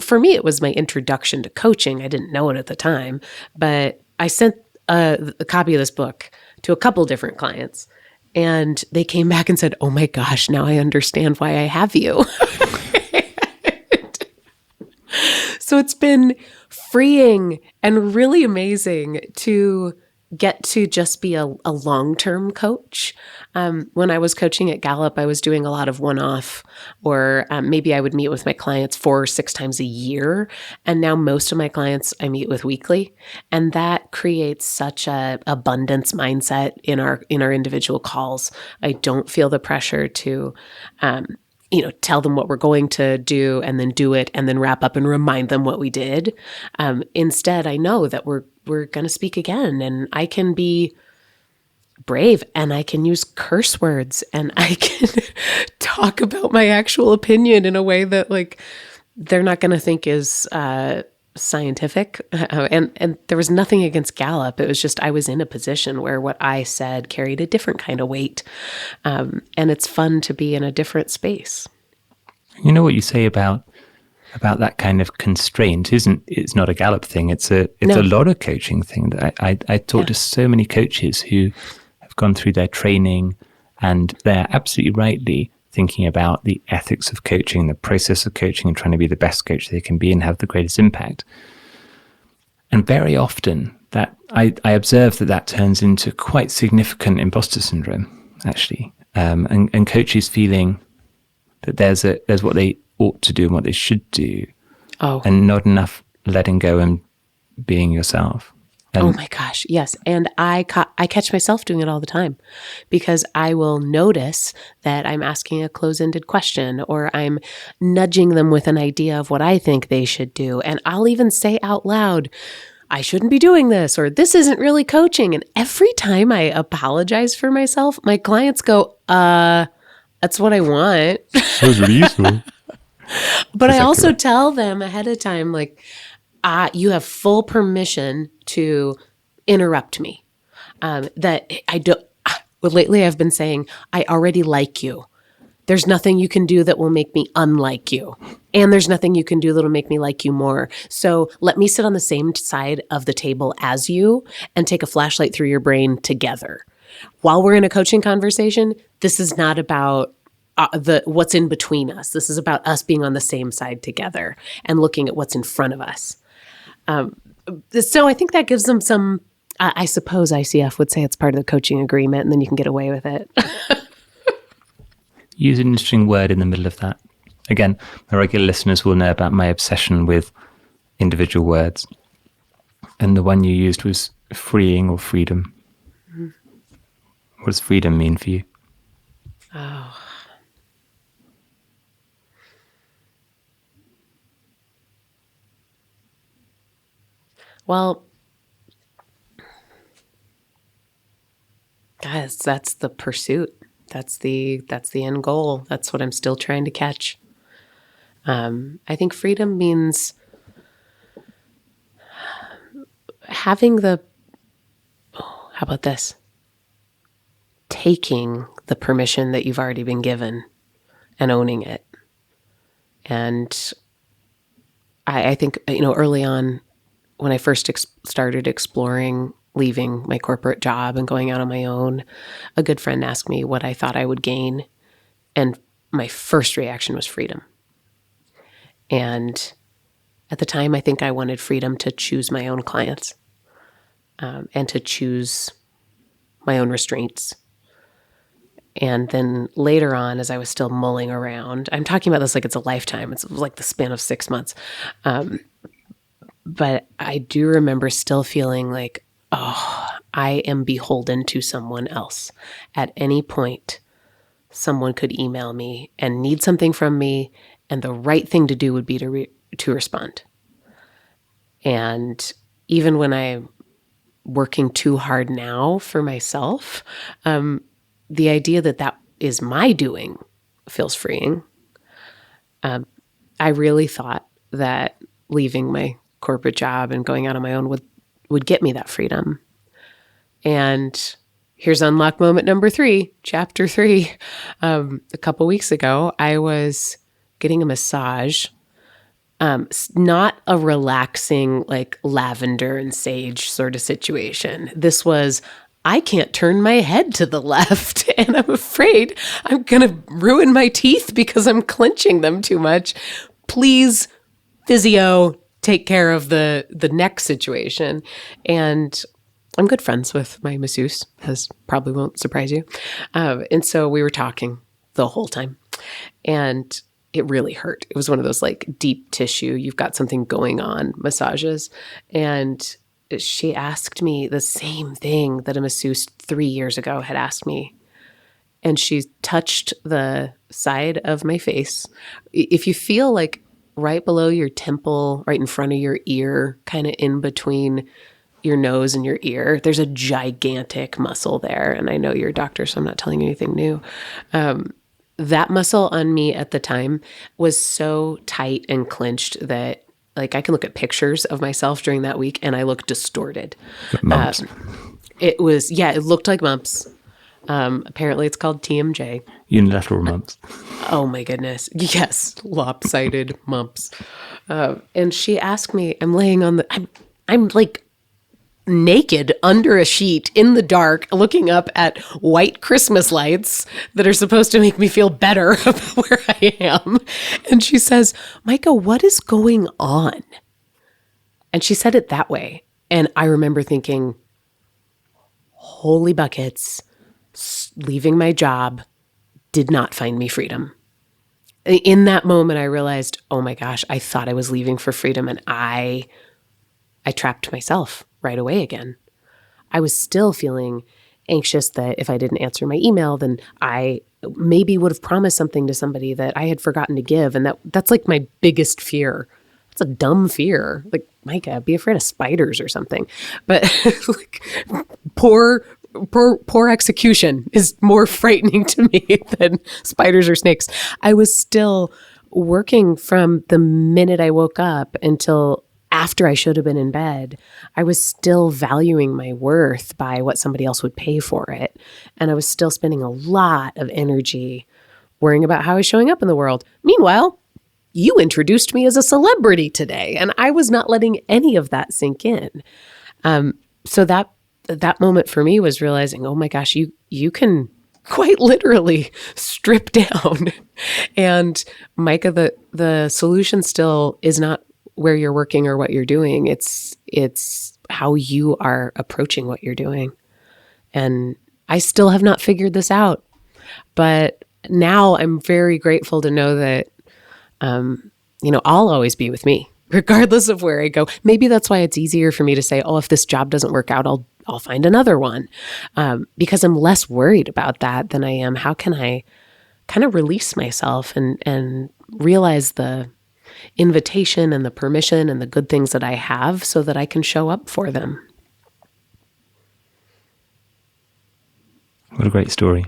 Speaker 2: for me, it was my introduction to coaching. I didn't know it at the time, but I sent a copy of this book to a couple different clients, and they came back and said, "Oh my gosh, now I understand why I have you." So it's been freeing and really amazing to get to just be a long-term coach. When I was coaching at Gallup, I was doing a lot of one-off, or maybe I would meet with my clients 4 or 6 times a year. And now most of my clients I meet with weekly. And that creates such a abundance mindset in our individual calls. I don't feel the pressure to tell them what we're going to do and then do it and then wrap up and remind them what we did. Instead, I know that we're going to speak again, and I can be brave and I can use curse words and I can talk about my actual opinion in a way that like they're not going to think is scientific. And there was nothing against Gallup. It was just I was in a position where what I said carried a different kind of weight. And it's fun to be in a different space.
Speaker 1: You know what you say about that kind of constraint it's not a Gallup thing. It's a lot of coaching thing. That I talk to so many coaches who have gone through their training, and they're absolutely rightly thinking about the ethics of coaching, the process of coaching, and trying to be the best coach they can be and have the greatest impact. And very often that I observe that turns into quite significant imposter syndrome, actually, and coaches feeling that there's what they ought to do and what they should do, and not enough letting go and being yourself.
Speaker 2: Oh my gosh, yes. And I catch myself doing it all the time, because I will notice that I'm asking a close-ended question, or I'm nudging them with an idea of what I think they should do. And I'll even say out loud, I shouldn't be doing this, or this isn't really coaching. And every time I apologize for myself, my clients go, that's what I want.
Speaker 1: That was really useful.
Speaker 2: But I also tell them ahead of time, like, you have full permission to interrupt me. That I don't. Well, lately I've been saying, I already like you. There's nothing you can do that will make me unlike you. And there's nothing you can do that'll make me like you more. So let me sit on the same side of the table as you and take a flashlight through your brain together. While we're in a coaching conversation, this is not about what's in between us. This is about us being on the same side together and looking at what's in front of us. So I think that gives them some, I suppose ICF would say it's part of the coaching agreement, and then you can get away with it.
Speaker 1: Use an interesting word in the middle of that. Again, my regular listeners will know about my obsession with individual words. And the one you used was freeing or freedom. Mm-hmm. What does freedom mean for you?
Speaker 2: Oh. Well, guys, that's the pursuit. That's the end goal. That's what I'm still trying to catch. I think freedom means having how about this? Taking the permission that you've already been given and owning it. And I think, early on when I first started exploring leaving my corporate job and going out on my own, a good friend asked me what I thought I would gain. And my first reaction was freedom. And at the time, I think I wanted freedom to choose my own clients, and to choose my own restraints. And then later on, as I was still mulling around, I'm talking about this like it's a lifetime. It's like the span of 6 months. But I do remember still feeling like, I am beholden to someone else. At any point, someone could email me and need something from me, and the right thing to do would be to respond. And even when I'm working too hard now for myself, the idea that is my doing feels freeing. I really thought that leaving my corporate job and going out on my own would get me that freedom. And here's unlock moment number 3, chapter 3. A couple weeks ago, I was getting a massage, not a relaxing like lavender and sage sort of situation. This was, I can't turn my head to the left, and I'm afraid I'm going to ruin my teeth because I'm clenching them too much. Please, physio, take care of the neck situation. And I'm good friends with my masseuse, as probably won't surprise you. And so we were talking the whole time, and it really hurt. It was one of those like deep tissue, you've got something going on massages. And she asked me the same thing that a masseuse 3 years ago had asked me. and she touched the side of my face. If you feel like right below your temple, right in front of your ear, kind of in between your nose and your ear, there's a gigantic muscle there. And I know you're a doctor, so I'm not telling you anything new. That muscle on me at the time was so tight and clenched that like I can look at pictures of myself during that week and I look distorted.
Speaker 1: Mumps.
Speaker 2: It looked like mumps. Apparently it's called TMJ.
Speaker 1: Unilateral mumps.
Speaker 2: Oh my goodness. Yes. Lopsided mumps. And she asked me, I'm laying on I'm like naked under a sheet in the dark, looking up at white Christmas lights that are supposed to make me feel better about where I am. And she says, Maika, what is going on? And she said it that way. And I remember thinking, holy buckets, leaving my job did not find me freedom. In that moment, I realized, oh my gosh, I thought I was leaving for freedom, and I trapped myself right away again. I was still feeling anxious that if I didn't answer my email, then I maybe would have promised something to somebody that I had forgotten to give. And that's like my biggest fear. It's a dumb fear. Like, Maika, be afraid of spiders or something. But like, poor execution is more frightening to me than spiders or snakes. I was still working from the minute I woke up until after I should have been in bed. I was still valuing my worth by what somebody else would pay for it. And I was still spending a lot of energy worrying about how I was showing up in the world. Meanwhile, you introduced me as a celebrity today, and I was not letting any of that sink in. So that moment for me was realizing, oh my gosh, you can quite literally strip down. And Maika, the solution still is not where you're working or what you're doing. It's how you are approaching what you're doing. And I still have not figured this out, but now I'm very grateful to know that, I'll always be with me, regardless of where I go. Maybe that's why it's easier for me to say, oh, if this job doesn't work out, I'll find another one, because I'm less worried about that than I am. How can I kind of release myself and realize the invitation and the permission and the good things that I have so that I can show up for them?
Speaker 1: What a great story.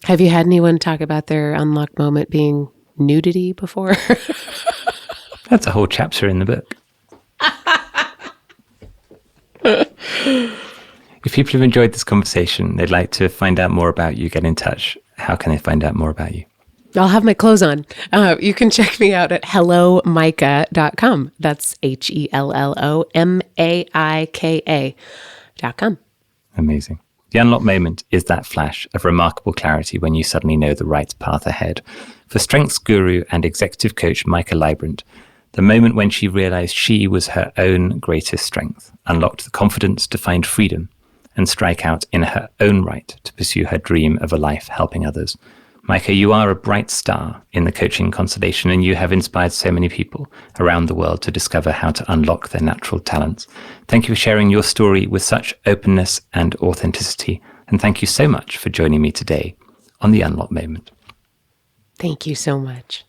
Speaker 2: Have you had anyone talk about their unlock moment being nudity before?
Speaker 1: That's a whole chapter in the book. If people have enjoyed this conversation, they'd like to find out more about you, get in touch, how can they find out more about you?
Speaker 2: I'll have my clothes on. You can check me out at hellomaika.com. That's HelloMaika.com.
Speaker 1: Amazing. The unlock moment is that flash of remarkable clarity when you suddenly know the right path ahead. For strengths guru and executive coach Maika Leibbrandt, the moment when she realized she was her own greatest strength, unlocked the confidence to find freedom and strike out in her own right to pursue her dream of a life helping others. Maika, you are a bright star in the coaching constellation, and you have inspired so many people around the world to discover how to unlock their natural talents. Thank you for sharing your story with such openness and authenticity. And thank you so much for joining me today on The Unlock Moment.
Speaker 2: Thank you so much.